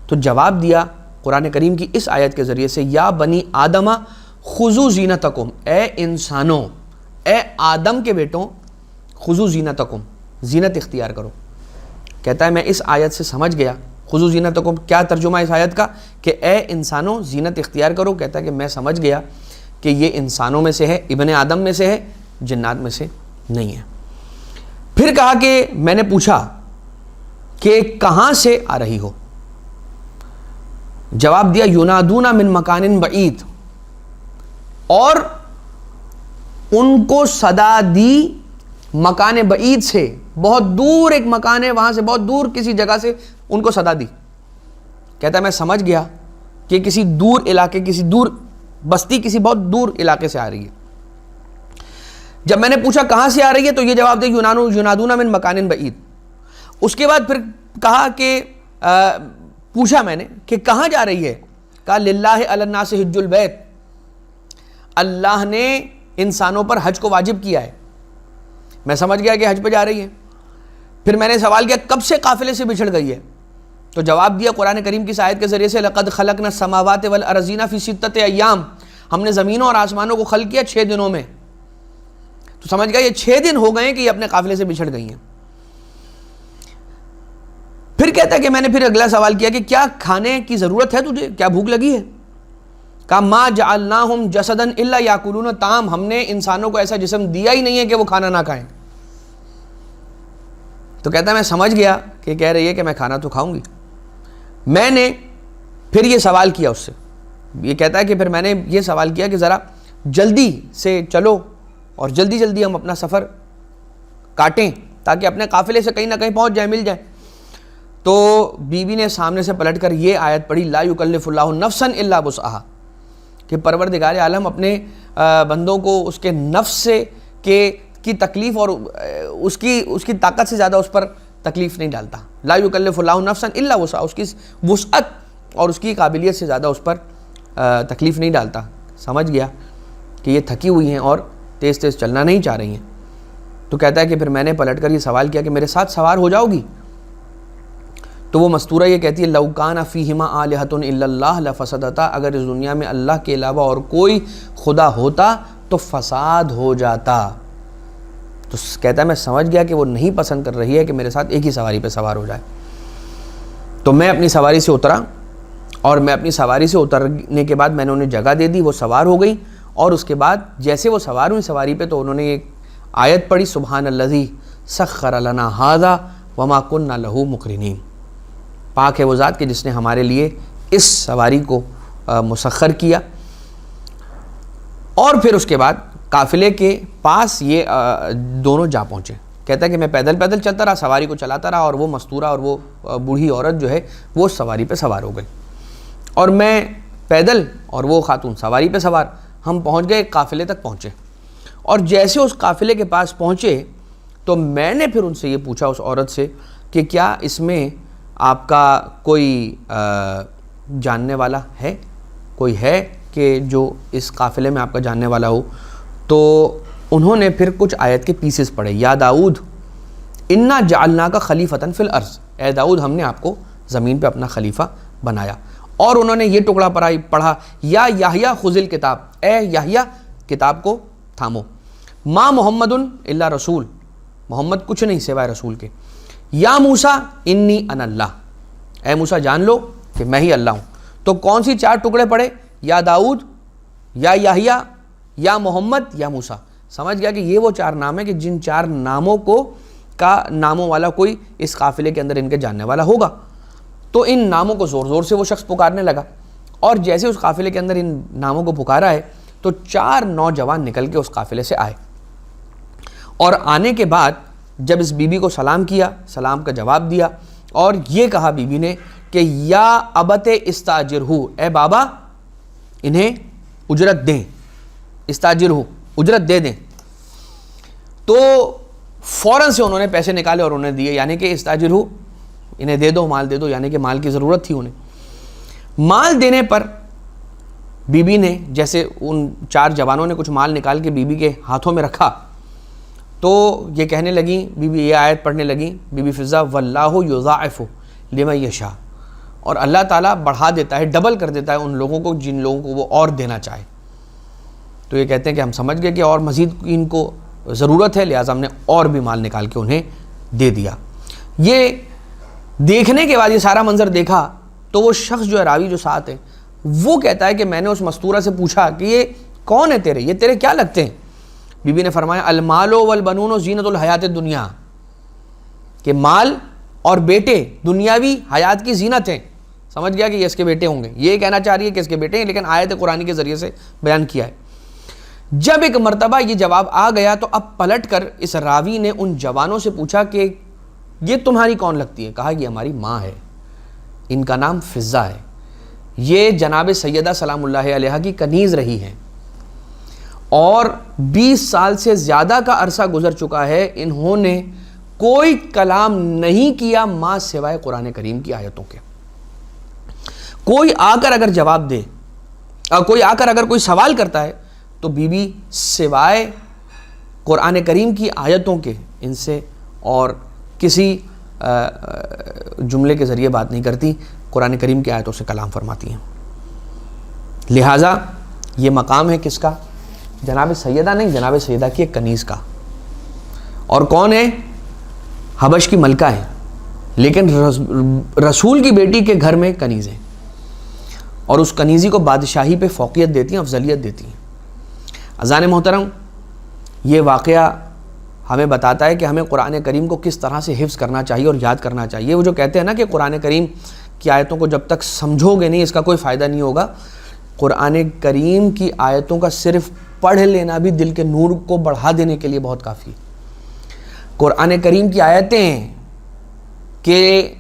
S1: تو جواب دیا قرآن کریم کی اس آیت کے ذریعے سے، یا بنی آدم خذوا زینتکم، اے انسانوں، اے آدم کے بیٹوں، خذوا زینتکم، زینت اختیار کرو. کہتا ہے میں اس آیت سے سمجھ گیا. خذوا زینتکم کیا ترجمہ اس آیت کا؟ کہ اے انسانوں زینت اختیار کرو. کہتا ہے کہ میں سمجھ گیا کہ یہ انسانوں میں سے ہے، ابن آدم میں سے ہے، جنات میں سے نہیں ہے. پھر کہا کہ میں نے پوچھا کہ کہاں سے آ رہی ہو؟ جواب دیا ینادون من مکان بعید، اور ان کو صدا دی مکان بعید سے، بہت دور ایک مکان ہے، وہاں سے بہت دور کسی جگہ سے ان کو صدا دی. کہتا ہے میں سمجھ گیا کہ کسی دور علاقے، کسی دور بستی، کسی بہت دور علاقے سے آ رہی ہے. جب میں نے پوچھا کہاں سے آ رہی ہے تو یہ جواب دے ینادون من مکان بعید. اس کے بعد پھر کہا کہ پوچھا میں نے کہ کہاں جا رہی ہے؟ کہا للہ علی الناس حج البیت، اللہ نے انسانوں پر حج کو واجب کیا ہے. میں سمجھ گیا کہ حج پہ جا رہی ہے. پھر میں نے سوال کیا کب سے قافلے سے بچھڑ گئی ہے؟ تو جواب دیا قرآن کریم کی آیت کے ذریعے سے، لقد خلقنا السماوات والارضین فی 6 ایام، ہم نے زمینوں اور آسمانوں کو خلق کیا 6 دنوں میں. تو سمجھ گیا یہ 6 دن ہو گئے ہیں کہ یہ اپنے قافلے سے بچھڑ گئی ہیں. پھر کہتا ہے کہ میں نے پھر اگلا سوال کیا کہ کیا کھانے کی ضرورت ہے تجھے؟ کیا بھوک لگی ہے؟ کہا ما جعلناہم جسدا الا یاکلون الطعام، ہم نے انسانوں کو ایسا جسم دیا ہی نہیں ہے کہ وہ کھانا نہ کھائیں. تو کہتا ہے میں سمجھ گیا کہ کہہ رہی ہے کہ میں کھانا تو کھاؤں گی. میں نے پھر یہ سوال کیا اس سے، یہ کہتا ہے کہ پھر میں نے یہ سوال کیا کہ ذرا جلدی سے چلو اور جلدی جلدی ہم اپنا سفر کاٹیں تاکہ اپنے قافلے سے کہیں نہ کہیں پہنچ جائیں، مل جائیں۔ تو بی بی نے سامنے سے پلٹ کر یہ آیت پڑھی، لا یکلف اللہ نفسا الا وسعہا، کہ پروردگار عالم اپنے بندوں کو اس کے نفس سے کی تکلیف اور اس کی طاقت سے زیادہ اس پر تکلیف نہیں ڈالتا۔ لا یکلف اللہ نفسا الا وسعہا، اس کی وسعت اور اس کی قابلیت سے زیادہ اس پر تکلیف نہیں ڈالتا۔ سمجھ گیا کہ یہ تھکی ہوئی ہیں اور تیز تیز چلنا نہیں چاہ رہی ہیں، تو کہتا ہے کہ پھر میں نے پلٹ کر یہ سوال کیا کہ میرے ساتھ سوار ہو جاؤ گی؟ تو وہ مستورہ یہ کہتی ہے، لو کان فیہما آلہۃ الا اللہ لفسدتا، اگر اس دنیا میں اللہ کے علاوہ اور کوئی خدا ہوتا تو فساد ہو جاتا۔ تو کہتا ہے میں سمجھ گیا کہ وہ نہیں پسند کر رہی ہے کہ میرے ساتھ ایک ہی سواری پہ سوار ہو جائے۔ تو میں اپنی سواری سے اترا، اور میں اپنی سواری سے اترنے کے بعد میں نے انہیں جگہ دے دی، وہ سوار ہو گئی، اور اس کے بعد جیسے وہ سوار ہوئی سواری پہ تو انہوں نے ایک آیت پڑھی، سبحان الذی سخر لنا ھذا وما کننا لہ مقرنین، پاک ہے وہ ذات کہ جس نے ہمارے لیے اس سواری کو مسخر کیا۔ اور پھر اس کے بعد قافلے کے پاس یہ دونوں جا پہنچے۔ کہتا ہے کہ میں پیدل پیدل چلتا رہا، سواری کو چلاتا رہا، اور وہ مستورہ اور وہ بوڑھی عورت جو ہے وہ سواری پہ سوار ہو گئی، اور میں پیدل اور وہ خاتون سواری پہ سوار، ہم پہنچ گئے، ایک قافلے تک پہنچے، اور جیسے اس قافلے کے پاس پہنچے تو میں نے پھر ان سے یہ پوچھا، اس عورت سے، کہ کیا اس میں آپ کا کوئی جاننے والا ہے، کوئی ہے کہ جو اس قافلے میں آپ کا جاننے والا ہو؟ تو انہوں نے پھر کچھ آیت کے پیسز پڑھے، یا داؤد انا جعلناک خلیفۃ فی الارض، اے داؤد ہم نے آپ کو زمین پہ اپنا خلیفہ بنایا۔ اور انہوں نے یہ ٹکڑا پڑھا، یا یحییٰ خذ الکتاب، اے یحییٰ کتاب کو تھامو، ما محمد الا رسول، محمد کچھ نہیں سوائے رسول کے، یا موسیٰ انی انا اللہ، اے موسیٰ جان لو کہ میں ہی اللہ ہوں۔ تو کون سی چار ٹکڑے پڑھے؟ یا داؤد، یا یحییٰ، یا محمد، یا موسیٰ۔ سمجھ گیا کہ یہ وہ چار نام ہیں کہ جن چار ناموں کا ناموں والا کوئی اس قافلے کے اندر ان کے جاننے والا ہوگا۔ تو ان ناموں کو زور زور سے وہ شخص پکارنے لگا، اور جیسے اس قافلے کے اندر ان ناموں کو پکارا ہے تو چار نوجوان نکل کے اس قافلے سے آئے، اور آنے کے بعد جب اس بی بی کو سلام کیا، سلام کا جواب دیا، اور یہ کہا بی بی نے کہ یا ابت استاجرہ، اے بابا انہیں اجرت دیں، استاجرہ اجرت دے دیں۔ تو فوراً سے انہوں نے پیسے نکالے اور انہیں دیے، یعنی کہ استاجرہ انہیں دے دو، مال دے دو، یعنی کہ مال کی ضرورت تھی انہیں۔ مال دینے پر بی بی نے، جیسے ان چار جوانوں نے کچھ مال نکال کے بی بی کے ہاتھوں میں رکھا، تو یہ کہنے لگیں، بی بی یہ آیت پڑھنے لگیں، بی بی فضہ، واللہ یضاعف لمن یشاء، اور اللہ تعالیٰ بڑھا دیتا ہے، ڈبل کر دیتا ہے ان لوگوں کو جن لوگوں کو وہ اور دینا چاہے۔ تو یہ کہتے ہیں کہ ہم سمجھ گئے کہ اور مزید ان کو ضرورت ہے، لہٰذا ہم نے اور بھی مال نکال کے انہیں دے دیا۔ یہ دیکھنے کے بعد، یہ سارا منظر دیکھا تو وہ شخص جو ہے، راوی جو ساتھ ہے، وہ کہتا ہے کہ میں نے اس مستورہ سے پوچھا کہ یہ کون ہے تیرے، یہ تیرے کیا لگتے ہیں؟ بی بی نے فرمایا المال والبنون زینت الحیات الدنیا، کہ مال اور بیٹے دنیاوی حیات کی زینت ہیں۔ سمجھ گیا کہ یہ اس کے بیٹے ہوں گے، یہ کہنا چاہ رہی ہے کہ اس کے بیٹے ہیں، لیکن آیت قرآن کے ذریعے سے بیان کیا ہے۔ جب ایک مرتبہ یہ جواب آ گیا تو اب پلٹ کر اس راوی نے ان جوانوں سے پوچھا کہ یہ تمہاری کون لگتی ہے؟ کہا یہ ہماری ماں ہے، ان کا نام فضہ ہے، یہ جناب سیدہ سلام اللہ علیہا کی کنیز رہی ہیں، اور 20 سال سے زیادہ کا عرصہ گزر چکا ہے، انہوں نے کوئی کلام نہیں کیا ماں سوائے قرآن کریم کی آیتوں کے۔ کوئی آ کر اگر جواب دے، کوئی آ کر اگر کوئی سوال کرتا ہے تو بی بی سوائے قرآن کریم کی آیتوں کے ان سے اور کسی جملے کے ذریعے بات نہیں کرتی، قرآن کریم کی آیتوں سے کلام فرماتی ہیں۔ لہٰذا یہ مقام ہے کس کا؟ جناب سیدہ نہیں، جناب سیدہ کی ایک کنیز کا۔ اور کون ہے؟ حبش کی ملکہ ہے، لیکن رسول کی بیٹی کے گھر میں کنیز ہے، اور اس کنیزی کو بادشاہی پہ فوقیت دیتی ہیں، افضلیت دیتی ہیں۔ اذان محترم، یہ واقعہ ہمیں بتاتا ہے کہ ہمیں قرآن کریم کو کس طرح سے حفظ کرنا چاہیے اور یاد کرنا چاہیے۔ وہ جو کہتے ہیں نا کہ قرآن کریم کی آیتوں کو جب تک سمجھو گے نہیں اس کا کوئی فائدہ نہیں ہوگا۔ قرآن کریم کی آیتوں کا صرف پڑھ لینا بھی دل کے نور کو بڑھا دینے کے لیے بہت کافی ہے۔ قرآن کریم کی آیتیں کہ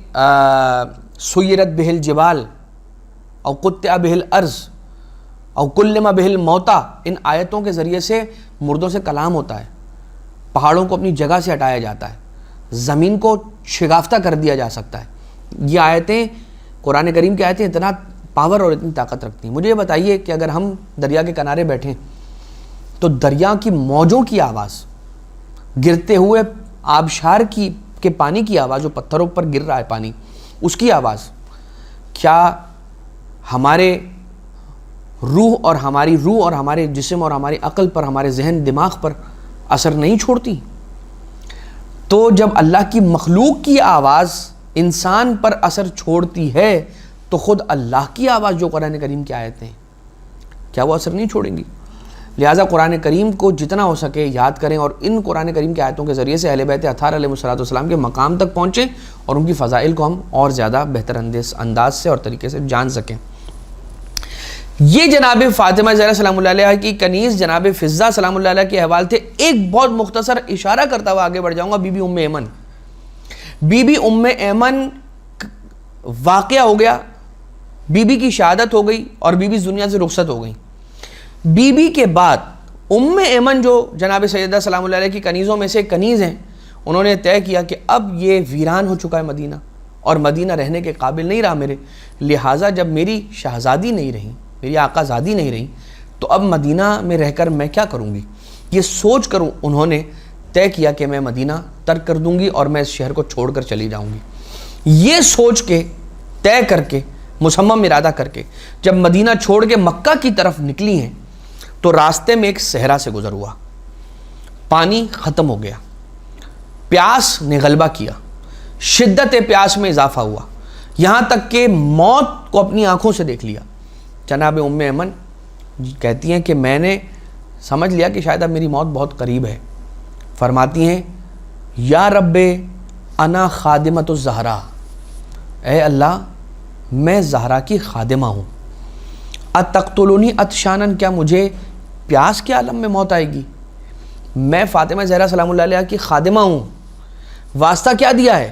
S1: سیرت بہ الجبال او قطع بہ الارض او کلم بہ الموتى، ان آیتوں کے ذریعے سے مردوں سے کلام ہوتا ہے، پہاڑوں کو اپنی جگہ سے ہٹایا جاتا ہے، زمین کو شگافتہ کر دیا جا سکتا ہے۔ یہ آیتیں، قرآن کریم کی آیتیں اتنا پاور اور اتنی طاقت رکھتی ہیں۔ مجھے یہ بتائیے کہ اگر ہم دریا کے کنارے بیٹھیں تو دریا کی موجوں کی آواز، گرتے ہوئے آبشار کے پانی کی آواز، جو پتھروں پر گر رہا ہے پانی، اس کی آواز کیا ہمارے روح اور ہمارے جسم اور ہماری عقل پر، ہمارے ذہن دماغ پر اثر نہیں چھوڑتی؟ تو جب اللہ کی مخلوق کی آواز انسان پر اثر چھوڑتی ہے تو خود اللہ کی آواز جو قرآن کریم کی آیتیں ہیں، کیا وہ اثر نہیں چھوڑیں گی؟ لہٰذا قرآن کریم کو جتنا ہو سکے یاد کریں، اور ان قرآن کریم کی آیتوں کے ذریعے سے اہل بیت اطہار علیہ السلام کے مقام تک پہنچیں اور ان کی فضائل کو ہم اور زیادہ بہتر انداز سے اور طریقے سے جان سکیں۔ یہ جناب فاطمہ زہرا سلام اللہ علیہ کی کنیز جناب فضہ سلام اللہ علیہ کے احوال تھے۔ ایک بہت مختصر اشارہ کرتا ہوا آگے بڑھ جاؤں گا، بی بی ام ایمن۔ بی بی ام ایمن واقعہ ہو گیا، بی بی کی شہادت ہو گئی اور بی بی دنیا سے رخصت ہو گئی۔ بی بی کے بعد ام ایمن جو جناب سیدہ سلام اللہ علیہ کی کنیزوں میں سے کنیز ہیں، انہوں نے طے کیا کہ اب یہ ویران ہو چکا ہے مدینہ، اور مدینہ رہنے کے قابل نہیں رہا میرے، لہٰذا جب میری شہزادی نہیں رہی، میری آقا زادی نہیں رہی، تو اب مدینہ میں رہ کر میں کیا کروں گی؟ یہ سوچ کر انہوں نے طے کیا کہ میں مدینہ ترک کر دوں گی اور میں اس شہر کو چھوڑ کر چلی جاؤں گی۔ یہ سوچ کے، طے کر کے، مصمم ارادہ کر کے جب مدینہ چھوڑ کے مکہ کی طرف نکلی ہیں تو راستے میں ایک صحرا سے گزر ہوا، پانی ختم ہو گیا، پیاس نے غلبہ کیا، شدت پیاس میں اضافہ ہوا، یہاں تک کہ موت کو اپنی آنکھوں سے دیکھ لیا۔ جناب ام ایمن کہتی ہیں کہ میں نے سمجھ لیا کہ شاید اب میری موت بہت قریب ہے۔ فرماتی ہیں یا رب انا خادمۃ الزہرا، اے اللہ میں زہرا کی خادمہ ہوں، اتقتلنی عطشانا، کیا مجھے پیاس کے عالم میں موت آئے گی؟ میں فاطمہ زہرا سلام اللہ علیہ کی خادمہ ہوں، واسطہ کیا دیا ہے؟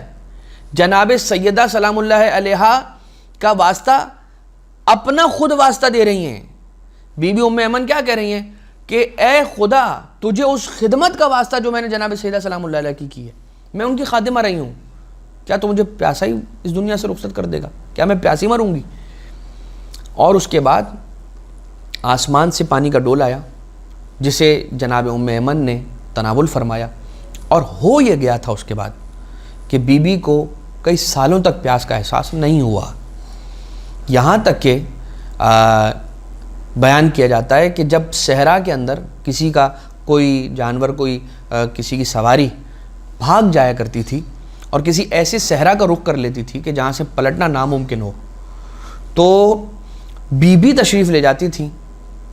S1: جناب سیدہ سلام اللہ علیہ کا واسطہ اپنا خود واسطہ دے رہی ہیں۔ بی بی ام ایمن کیا کہہ رہی ہیں کہ اے خدا تجھے اس خدمت کا واسطہ جو میں نے جناب سیدہ سلام اللہ علیہ کی ہے، میں ان کی خادمہ رہی ہوں، کیا تو مجھے پیاسا ہی اس دنیا سے رخصت کر دے گا؟ کیا میں پیاسی مروں گی؟ اور اس کے بعد آسمان سے پانی کا ڈول آیا جسے جناب ام ایمن نے تناول فرمایا، اور ہو یہ گیا تھا اس کے بعد کہ بی بی کو کئی سالوں تک پیاس کا احساس نہیں ہوا، یہاں تک کہ بیان کیا جاتا ہے کہ جب صحرا کے اندر کسی کا کوئی جانور، کوئی کسی کی سواری بھاگ جایا کرتی تھی اور کسی ایسے صحرا کا رخ کر لیتی تھی کہ جہاں سے پلٹنا ناممکن ہو، تو بی بی تشریف لے جاتی تھی،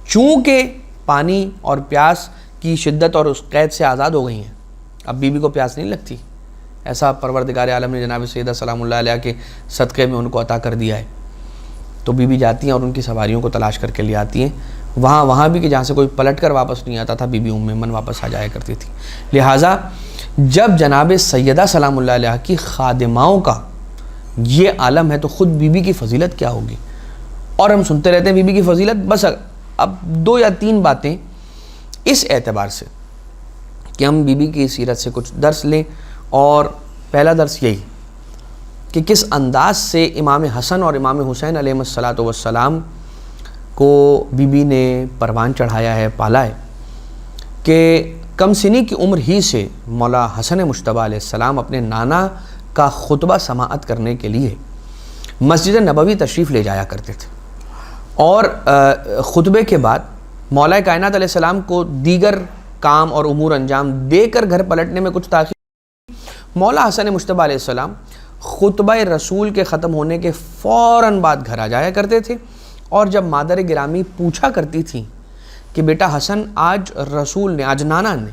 S1: چونکہ پانی اور پیاس کی شدت اور اس قید سے آزاد ہو گئی ہیں، اب بی بی کو پیاس نہیں لگتی، ایسا پروردگار عالم نے جناب سیدہ سلام اللہ علیہ کے صدقے میں ان کو عطا کر دیا ہے۔ تو بی بی جاتی ہیں اور ان کی سواریوں کو تلاش کر کے لے آتی ہیں، وہاں بھی کہ جہاں سے کوئی پلٹ کر واپس نہیں آتا تھا، بی بی ام ایمن واپس آ جایا کرتی تھی۔ لہٰذا جب جناب سیدہ سلام اللہ علیہ کی خادماؤں کا یہ عالم ہے تو خود بی بی کی فضیلت کیا ہوگی؟ اور ہم سنتے رہتے ہیں بی بی کی فضیلت، بس اب 2 یا 3 باتیں اس اعتبار سے کہ ہم بی بی کی سیرت سے کچھ درس لیں، اور پہلا درس یہی کہ کس انداز سے امام حسن اور امام حسین علیہ السلام کو بی بی نے پروان چڑھایا ہے، پالا ہے، کہ کم سنی کی عمر ہی سے مولا حسن مجتبیٰ علیہ السلام اپنے نانا کا خطبہ سماعت کرنے کے لیے مسجد نبوی تشریف لے جایا کرتے تھے، اور خطبے کے بعد مولا کائنات علیہ السلام کو دیگر کام اور امور انجام دے کر گھر پلٹنے میں کچھ تاخیر، مولا حسن مجتبیٰ علیہ السلام خطبہ رسول کے ختم ہونے کے فوراً بعد گھر آ جایا کرتے تھے، اور جب مادر گرامی پوچھا کرتی تھیں کہ بیٹا حسن آج رسول نے، آج نانا نے،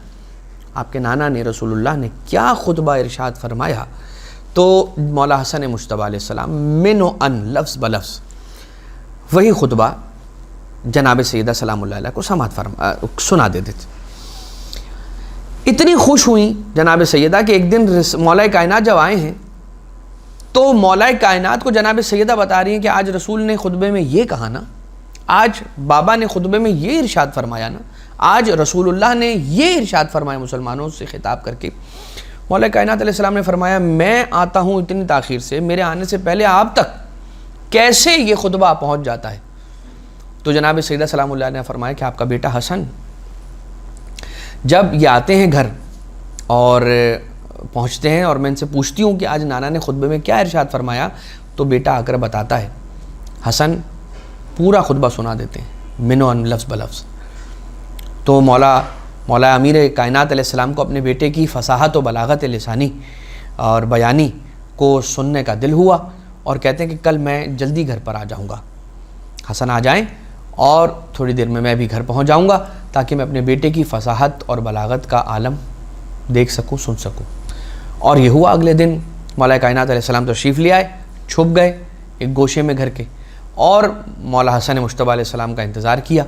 S1: آپ کے نانا نے، رسول اللہ نے کیا خطبہ ارشاد فرمایا، تو مولا حسن مجتبیٰ علیہ السلام من و ان لفظ بلفظ وہی خطبہ جناب سیدہ سلام اللہ علیہ کو سنا دیتے تھے. اتنی خوش ہوئیں جناب سیدہ کہ ایک دن مولا کائنات جب آئے ہیں تو مولا کائنات کو جناب سیدہ بتا رہی ہیں کہ آج رسول نے خطبے میں یہ کہا نا, آج بابا نے خطبے میں یہ ارشاد فرمایا نا, آج رسول اللہ نے یہ ارشاد فرمایا مسلمانوں سے خطاب کر کے. مولا کائنات علیہ السلام نے فرمایا میں آتا ہوں اتنی تاخیر سے, میرے آنے سے پہلے آپ تک کیسے یہ خطبہ پہنچ جاتا ہے؟ تو جناب سیدہ سلام اللہ نے فرمایا کہ آپ کا بیٹا حسن جب یہ آتے ہیں گھر اور پہنچتے ہیں اور میں ان سے پوچھتی ہوں کہ آج نانا نے خطبے میں کیا ارشاد فرمایا, تو بیٹا آ کر بتاتا ہے. حسن پورا خطبہ سنا دیتے ہیں من و ان لفظ بلفظ. تو مولا امیر کائنات علیہ السلام کو اپنے بیٹے کی فصاحت و بلاغت لسانی اور بیانی کو سننے کا دل ہوا اور کہتے ہیں کہ کل میں جلدی گھر پر آ جاؤں گا, حسن آ جائیں اور تھوڑی دیر میں بھی گھر پہنچ جاؤں گا تاکہ میں اپنے بیٹے کی فصاحت اور بلاغت کا عالم دیکھ سکوں, سن سکوں. اور یہ ہوا. اگلے دن مولا کائنات علیہ السلام تشریف لے آئے, چھپ گئے ایک گوشے میں گھر کے, اور مولا حسن مجتبیٰ علیہ السلام کا انتظار کیا.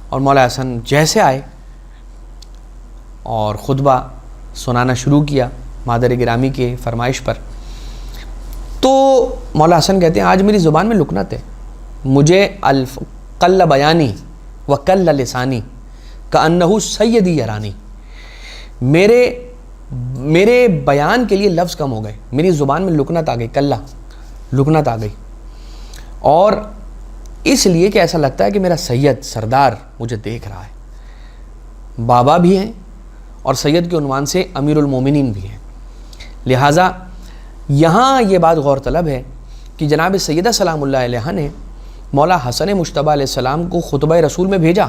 S1: اور مولا حسن جیسے آئے اور خطبہ سنانا شروع کیا مادر گرامی کے فرمائش پر, تو مولا حسن کہتے ہیں آج میری زبان میں لکنت ہے, مجھے قل بیانی و کل لسانی کأنہ سیدی یرانی. میرے بیان کے لیے لفظ کم ہو گئے, میری زبان میں لکنت آ گئی, لکنت آ گئی, اور اس لیے کہ ایسا لگتا ہے کہ میرا سید سردار مجھے دیکھ رہا ہے. بابا بھی ہیں اور سید کے عنوان سے امیر المومنین بھی ہیں. لہٰذا یہاں یہ بات غور طلب ہے کہ جناب سیدہ سلام اللہ علیہ نے مولا حسن مجتبیٰ علیہ السلام کو خطبہ رسول میں بھیجا.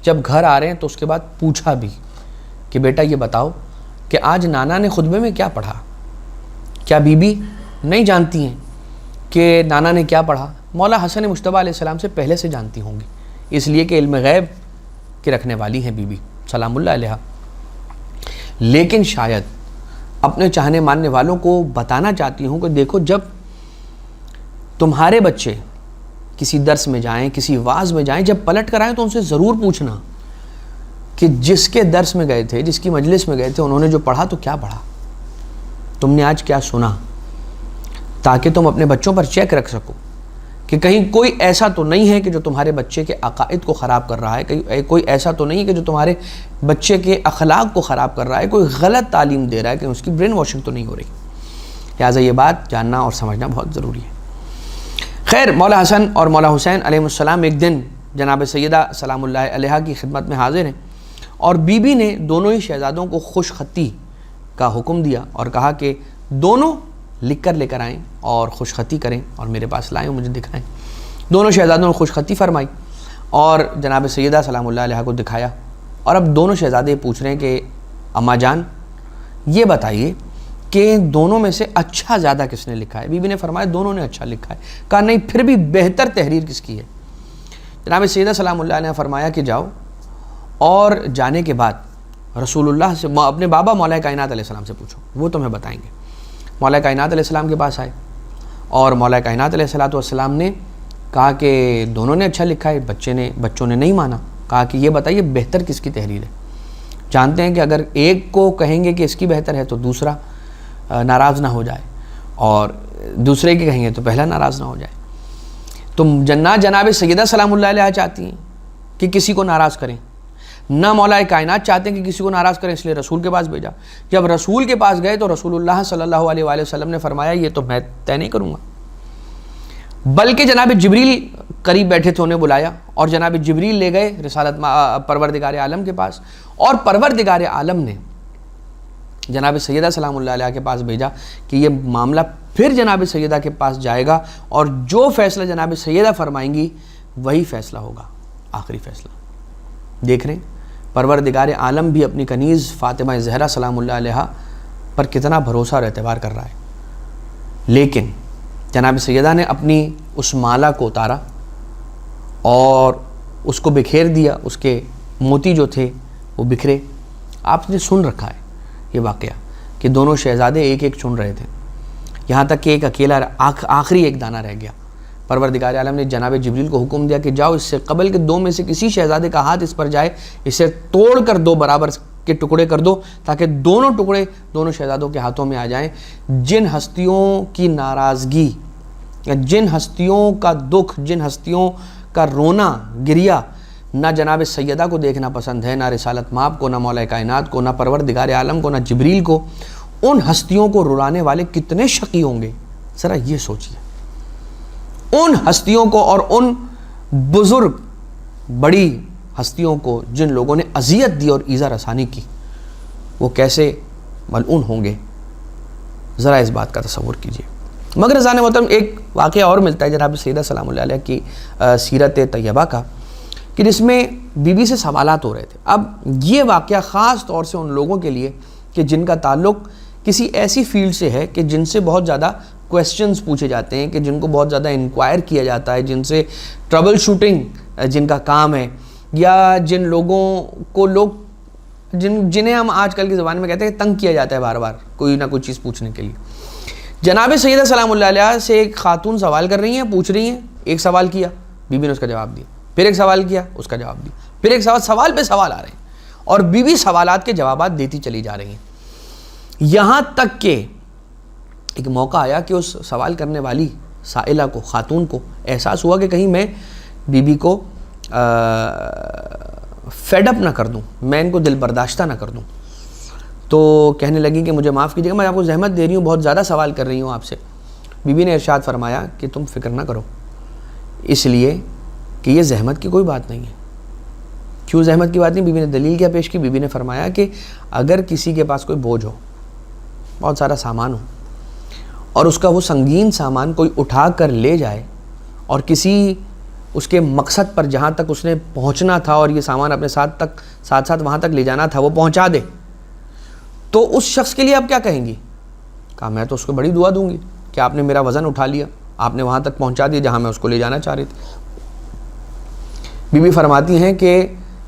S1: جب گھر آ رہے ہیں تو اس کے بعد پوچھا بھی کہ بیٹا یہ بتاؤ کہ آج نانا نے خطبے میں کیا پڑھا. کیا بی بی نہیں جانتی ہیں کہ نانا نے کیا پڑھا؟ مولا حسن مجتبیٰ علیہ السلام سے پہلے سے جانتی ہوں گی, اس لیے کہ علم غیب کے رکھنے والی ہیں بی بی سلام اللہ علیہ. لیکن شاید اپنے چاہنے ماننے والوں کو بتانا چاہتی ہوں کہ دیکھو, جب تمہارے بچے کسی درس میں جائیں, کسی واعظ میں جائیں, جب پلٹ کر آئیں تو ان سے ضرور پوچھنا کہ جس کے درس میں گئے تھے, جس کی مجلس میں گئے تھے, انہوں نے جو پڑھا تو کیا پڑھا, تم نے آج کیا سنا, تاکہ تم اپنے بچوں پر چیک رکھ سکو کہ کہیں کوئی ایسا تو نہیں ہے کہ جو تمہارے بچے کے عقائد کو خراب کر رہا ہے, کوئی ایسا تو نہیں ہے کہ جو تمہارے بچے کے اخلاق کو خراب کر رہا ہے, کوئی غلط تعلیم دے رہا ہے, کہ اس کی برین واشنگ تو نہیں ہو رہی. لہٰذا یہ بات جاننا اور سمجھنا بہت ضروری ہے. خیر, مولا حسن اور مولا حسین علیہ السلام ایک دن جناب سیدہ سلام اللہ علیہ کی خدمت میں حاضر ہیں, اور بی بی نے دونوں ہی شہزادوں کو خوش خطی کا حکم دیا اور کہا کہ دونوں لکھ کر لے کر آئیں اور خوش خطی کریں اور میرے پاس لائیں, مجھے دکھائیں. دونوں شہزادوں نے خوش خطی فرمائی اور جناب سیدہ سلام اللہ علیہ کو دکھایا. اور اب دونوں شہزادے پوچھ رہے ہیں کہ اماں جان یہ بتائیے کہ دونوں میں سے اچھا زیادہ کس نے لکھا ہے؟ بی بی نے فرمایا دونوں نے اچھا لکھا ہے. کہا نہیں, پھر بھی بہتر تحریر کس کی ہے؟ جناب سیدہ سلام اللہ نے فرمایا کہ جاؤ اور جانے کے بعد رسول اللہ سے اپنے بابا مولا کائنات علیہ السلام سے پوچھو, وہ تمہیں بتائیں گے. مولا کائنات علیہ السلام کے پاس آئے اور مولا کائنات علیہ السلام نے کہا کہ دونوں نے اچھا لکھا ہے. بچوں نے نہیں مانا, کہا کہ یہ بتائیے بہتر کس کی تحریر ہے؟ جانتے ہیں کہ اگر ایک کو کہیں گے کہ اس کی بہتر ہے تو دوسرا ناراض نہ ہو جائے, اور دوسرے کی کہیں گے تو پہلا ناراض نہ ہو جائے. تو جناب سیدہ سلام اللہ علیہ چاہتی ہیں کہ کسی کو ناراض کریں, نہ مولا کائنات چاہتے ہیں کہ کسی کو ناراض کریں, اس لیے رسول کے پاس بھیجا. جب رسول کے پاس گئے تو رسول اللہ صلی اللہ علیہ وآلہ وسلم نے فرمایا یہ تو میں طے نہیں کروں گا, بلکہ جناب جبریل قریب بیٹھے تھے, انہیں بلایا اور جناب جبریل لے گئے رسالت پروردگار عالم کے پاس, اور پروردگار عالم نے جناب سیدہ سلام اللہ علیہ کے پاس بھیجا کہ یہ معاملہ پھر جناب سیدہ کے پاس جائے گا, اور جو فیصلہ جناب سیدہ فرمائیں گی وہی فیصلہ ہوگا, آخری فیصلہ. دیکھ رہے ہیں پروردگار عالم بھی اپنی کنیز فاطمہ زہرا سلام اللہ علیہ پر کتنا بھروسہ اور اعتبار کر رہا ہے. لیکن جناب سیدہ نے اپنی اس مالا کو اتارا اور اس کو بکھیر دیا, اس کے موتی جو تھے وہ بکھرے. آپ نے سن رکھا ہے یہ واقعہ کہ دونوں شہزادے ایک ایک چن رہے تھے, یہاں تک کہ ایک اکیلا آخری ایک دانہ رہ گیا۔ پروردگار عالم نے جناب جبریل کو حکم دیا کہ جاؤ، اس سے قبل کہ دو میں سے کسی شہزادے کا ہاتھ اس پر جائے، اسے توڑ کر دو برابر کے ٹکڑے کر دو، تاکہ دونوں ٹکڑے دونوں شہزادوں کے ہاتھوں میں آ جائیں۔ جن ہستیوں کی ناراضگی یا جن ہستیوں کا دکھ، جن ہستیوں کا رونا گریا نہ جناب سیدہ کو دیکھنا پسند ہے، نہ رسالت مآب کو، نہ مولا کائنات کو، نہ پروردگار عالم کو، نہ جبریل کو، ان ہستیوں کو رلانے والے کتنے شقی ہوں گے، ذرا یہ سوچئے۔ ان ہستیوں کو اور ان بزرگ بڑی ہستیوں کو جن لوگوں نے اذیت دی اور ایذا رسانی کی، وہ کیسے ملعون ہوں گے، ذرا اس بات کا تصور کیجئے۔ مگر رضان محترم ایک واقعہ اور ملتا ہے جناب سیدہ سلام اللہ علیہ کی سیرت طیبہ کا، کہ جس میں بی بی سے سوالات ہو رہے تھے۔ اب یہ واقعہ خاص طور سے ان لوگوں کے لیے کہ جن کا تعلق کسی ایسی فیلڈ سے ہے کہ جن سے بہت زیادہ کویسچنز پوچھے جاتے ہیں، کہ جن کو بہت زیادہ انکوائر کیا جاتا ہے، جن سے ٹربل شوٹنگ جن کا کام ہے، یا جن لوگوں کو جنہیں ہم آج کل کی زبان میں کہتے ہیں تنگ کیا جاتا ہے بار بار کوئی نہ کوئی چیز پوچھنے کے لیے۔ جناب سیدہ سلام اللہ علیہ سے ایک خاتون سوال کر رہی ہیں، پوچھ رہی ہیں، ایک سوال کیا، بی بی نے اس کا جواب دیا، پھر ایک سوال کیا، اس کا جواب دیا، پھر ایک سوال پہ سوال آ رہے ہیں، اور بی بی سوالات کے جوابات دیتی چلی جا رہی ہیں، یہاں تک کہ ایک موقع آیا کہ اس سوال کرنے والی سائلہ کو، خاتون کو احساس ہوا کہ کہیں میں بی بی کو فیڈ اپ نہ کر دوں، میں ان کو دل برداشتہ نہ کر دوں، تو کہنے لگی کہ مجھے معاف کیجیے گا، میں آپ کو زحمت دے رہی ہوں، بہت زیادہ سوال کر رہی ہوں آپ سے۔ بی بی نے ارشاد فرمایا کہ تم فکر نہ کرو، اس لیے کہ یہ زحمت کی کوئی بات نہیں ہے۔ کیوں زحمت کی بات نہیں؟ بی بی نے دلیل کیا پیش کی؟ بی بی نے فرمایا کہ اگر کسی کے پاس کوئی بوجھ ہو، بہت سارا سامان ہو، اور اس کا وہ سنگین سامان کوئی اٹھا کر لے جائے اور کسی اس کے مقصد پر جہاں تک اس نے پہنچنا تھا اور یہ سامان اپنے ساتھ ساتھ وہاں تک لے جانا تھا وہ پہنچا دے، تو اس شخص کے لیے آپ کیا کہیں گی؟ کہا میں تو اس کو بڑی دعا دوں گی کہ آپ نے میرا وزن اٹھا لیا، آپ نے وہاں تک پہنچا دیا جہاں میں اس کو لے جانا چاہ رہی تھی۔ بی بی فرماتی ہیں کہ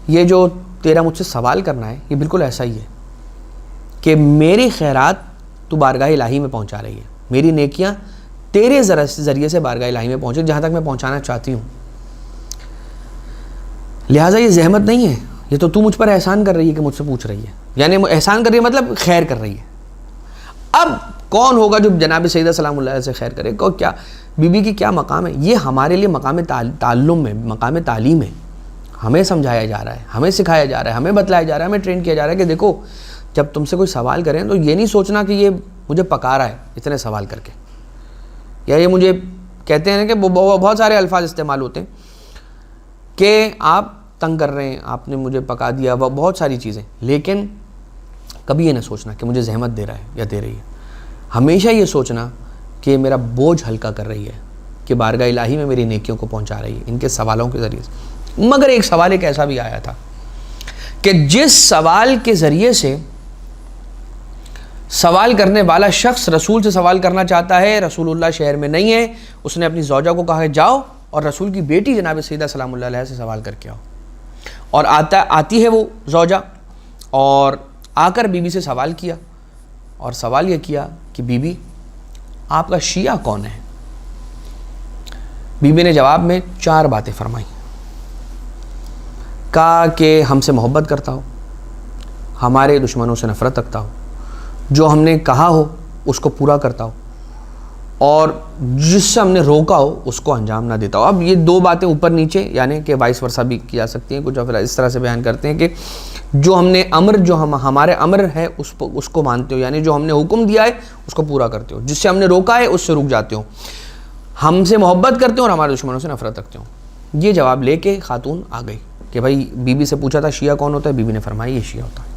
S1: یہ جو تیرا مجھ سے سوال کرنا ہے یہ بالکل ایسا ہی ہے کہ میری خیرات تو بارگاہ الہی میں پہنچا رہی ہے، میری نیکیاں تیرے ذریعے سے بارگاہ الہی میں پہنچے جہاں تک میں پہنچانا چاہتی ہوں، لہٰذا یہ زحمت نہیں ہے، یہ تو مجھ پر احسان کر رہی ہے کہ مجھ سے پوچھ رہی ہے، یعنی احسان کر رہی ہے مطلب خیر کر رہی ہے۔ اب کون ہوگا جو جناب سیدہ سلام اللہ علیہ سے خیر کرے؟ کیا بی بی کی کیا مقام ہے؟ یہ ہمارے لیے مقام تعلم ہے، مقام تعلیم ہے، ہمیں سمجھایا جا رہا ہے، ہمیں سکھایا جا رہا ہے، ہمیں بتلایا جا رہا ہے، ہمیں ٹرین کیا جا رہا ہے کہ دیکھو جب تم سے کوئی سوال کریں تو یہ نہیں سوچنا کہ یہ مجھے پکا رہا ہے اتنے سوال کر کے، یا یہ مجھے کہتے ہیں کہ بہت سارے الفاظ استعمال ہوتے ہیں کہ آپ تنگ کر رہے ہیں، آپ نے مجھے پکا دیا، بہت ساری چیزیں، لیکن کبھی یہ نہ سوچنا کہ مجھے زحمت دے رہا ہے یا دے رہی ہے، ہمیشہ یہ سوچنا کہ میرا بوجھ ہلکا کر رہی ہے، کہ بارگاہ الہی میں میری نیکیوں کو پہنچا رہی ہے ان کے سوالوں کے ذریعے سے۔ مگر ایک سوال ایک ایسا بھی آیا تھا کہ جس سوال کے ذریعے سے سوال کرنے والا شخص رسول سے سوال کرنا چاہتا ہے، رسول اللہ شہر میں نہیں ہے، اس نے اپنی زوجہ کو کہا ہے جاؤ اور رسول کی بیٹی جناب سیدہ سلام اللہ علیہ سے سوال کر کے آؤ، اور آتی ہے وہ زوجہ اور آ کر بی بی سے سوال کیا، اور سوال یہ کیا کہ بی بی آپ کا شیعہ کون ہے؟ بی بی نے جواب میں 4 باتیں فرمائی، کہا کہ ہم سے محبت کرتا ہو، ہمارے دشمنوں سے نفرت رکھتا ہو، جو ہم نے کہا ہو اس کو پورا کرتا ہو، اور جس سے ہم نے روکا ہو اس کو انجام نہ دیتا ہو۔ اب یہ 2 باتیں اوپر نیچے یعنی کہ وائس ورثہ بھی کی جا سکتی ہیں، کچھ پھر اس طرح سے بیان کرتے ہیں کہ جو ہم نے ہمارے امر ہے اس کو مانتے ہو، یعنی جو ہم نے حکم دیا ہے اس کو پورا کرتے ہو، جس سے ہم نے روکا ہے اس سے رک جاتے ہو، ہم سے محبت کرتے ہو اور ہمارے دشمنوں سے نفرت رکھتے ہو۔ یہ جواب لے کے خاتون آ گئی کہ بھائی بی بی سے پوچھا تھا شیعہ کون ہوتا ہے، بی بی نے فرمایا یہ شیعہ ہوتا ہے۔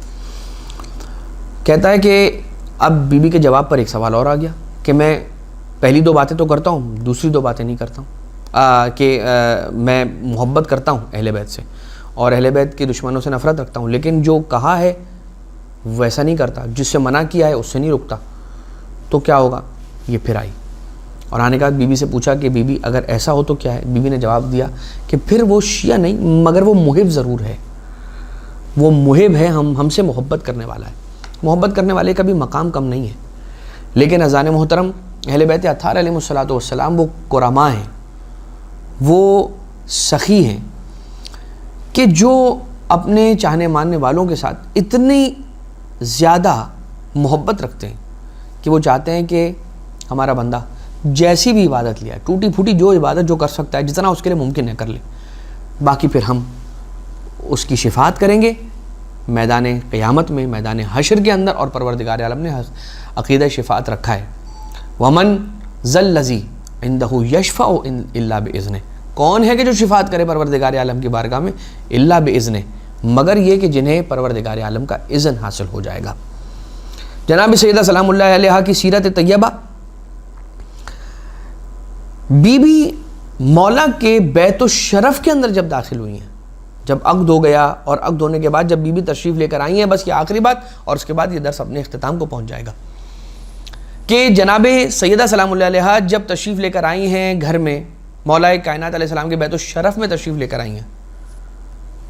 S1: کہتا ہے کہ اب بی بی کے جواب پر ایک سوال اور آ گیا کہ میں پہلی 2 باتیں تو کرتا ہوں، دوسری 2 باتیں نہیں کرتا ہوں، کہ میں محبت کرتا ہوں اہل بیت سے اور اہل بیت کے دشمنوں سے نفرت رکھتا ہوں، لیکن جو کہا ہے ویسا نہیں کرتا، جس سے منع کیا ہے اس سے نہیں رکتا، تو کیا ہوگا؟ یہ پھر آئی اور آنے کے بعد بی بی سے پوچھا کہ بی بی اگر ایسا ہو تو کیا ہے؟ بی بی نے جواب دیا کہ پھر وہ شیعہ نہیں مگر وہ محب ضرور ہے، وہ محب ہے، ہم سے محبت کرنے والا ہے۔ محبت کرنے والے کا بھی مقام کم نہیں ہے، لیکن اذان محترم اہل بیت اطہار علیہ الصلوۃ والسلام وہ کرما ہیں، وہ سخی ہیں کہ جو اپنے چاہنے ماننے والوں کے ساتھ اتنی زیادہ محبت رکھتے ہیں کہ وہ چاہتے ہیں کہ ہمارا بندہ جیسی بھی عبادت لیا ہے، ٹوٹی پھوٹی جو عبادت جو کر سکتا ہے، جتنا اس کے لیے ممکن ہے کر لے، باقی پھر ہم اس کی شفاعت کریں گے میدان قیامت میں، میدان حشر کے اندر. اور پروردگار عالم نے عقیدہ شفاعت رکھا ہے. ومن ذا الذی عندہ یشفع الا باذنہ، کون ہے کہ جو شفاعت کرے پروردگار عالم کی بارگاہ میں؟ الا باذنہ، مگر یہ کہ جنہیں پروردگار عالم کا اذن حاصل ہو جائے گا. جناب سیدہ سلام اللہ علیہا کی سیرت طیبہ، بی بی مولا کے بیت الشرف کے اندر جب داخل ہوئی ہیں، جب عقد ہو گیا، اور عقد ہونے کے بعد جب بی بی تشریف لے کر آئی ہیں، بس یہ آخری بات، اور اس کے بعد یہ درس اپنے اختتام کو پہنچ جائے گا، کہ جناب سیدہ سلام اللہ علیہا جب تشریف لے کر آئی ہیں گھر میں، مولا کائنات علیہ السلام کے بیت الشرف میں تشریف لے کر آئی ہیں،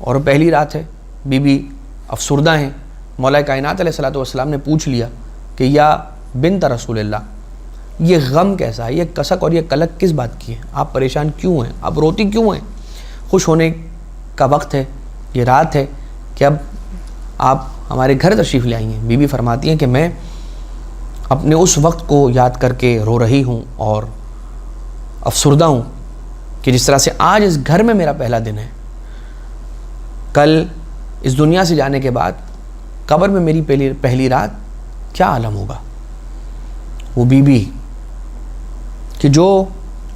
S1: اور پہلی رات ہے، بی بی افسردہ ہیں. مولا کائنات علیہ السلام نے پوچھ لیا کہ یا بنت رسول اللہ، یہ غم کیسا ہے، یہ کسک اور یہ کلک کس بات کی ہے؟ آپ پریشان کیوں ہیں؟ آپ روتی کیوں ہیں؟ خوش ہونے کا وقت ہے، یہ رات ہے کہ اب آپ ہمارے گھر تشریف لے آئی ہیں. بی بی فرماتی ہیں کہ میں اپنے اس وقت کو یاد کر کے رو رہی ہوں اور افسردہ ہوں کہ جس طرح سے آج اس گھر میں میرا پہلا دن ہے، کل اس دنیا سے جانے کے بعد قبر میں میری پہلی رات کیا عالم ہوگا. وہ بی بی کہ جو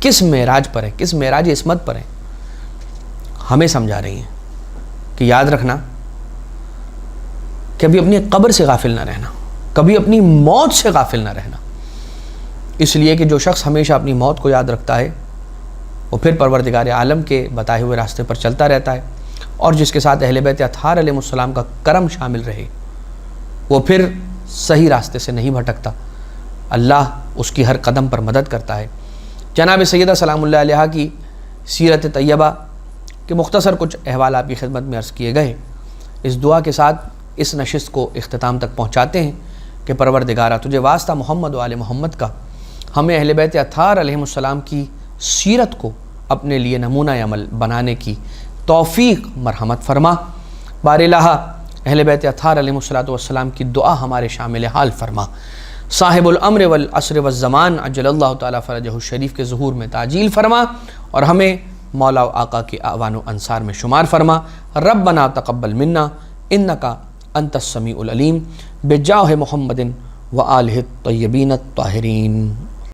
S1: کس معراج پر ہے، کس معراج عصمت پر ہے، ہمیں سمجھا رہی ہیں کہ یاد رکھنا، کبھی اپنی قبر سے غافل نہ رہنا، کبھی اپنی موت سے غافل نہ رہنا. اس لیے کہ جو شخص ہمیشہ اپنی موت کو یاد رکھتا ہے وہ پھر پروردگار عالم کے بتائے ہوئے راستے پر چلتا رہتا ہے، اور جس کے ساتھ اہل بیت اطہار علیہ السلام کا کرم شامل رہے وہ پھر صحیح راستے سے نہیں بھٹکتا، اللہ اس کی ہر قدم پر مدد کرتا ہے. جناب سیدہ سلام اللہ علیہا کی سیرت طیبہ کے مختصر کچھ احوال آپ کی خدمت میں عرض کیے گئے. اس دعا کے ساتھ اس نشست کو اختتام تک پہنچاتے ہیں کہ پروردگارہ تجھے واسطہ محمد و آل محمد کا، ہمیں اہل بیت اطہار علیہ السلام کی سیرت کو اپنے لیے نمونہ عمل بنانے کی توفیق مرحمت فرما. بار الہ اہل بیت اطہار علیہ السلام کی دعا ہمارے شامل حال فرما. صاحب الامر والعصر والزمان عجل اللہ تعالیٰ فرجہ الشریف کے ظہور میں تعجیل فرما، اور ہمیں مولا و آقا کے اعوان و انصار میں شمار فرما. ربنا تقبل منا انکا انت السمیع العلیم بجاہ محمد و آلہ الطیبین الطاہرین.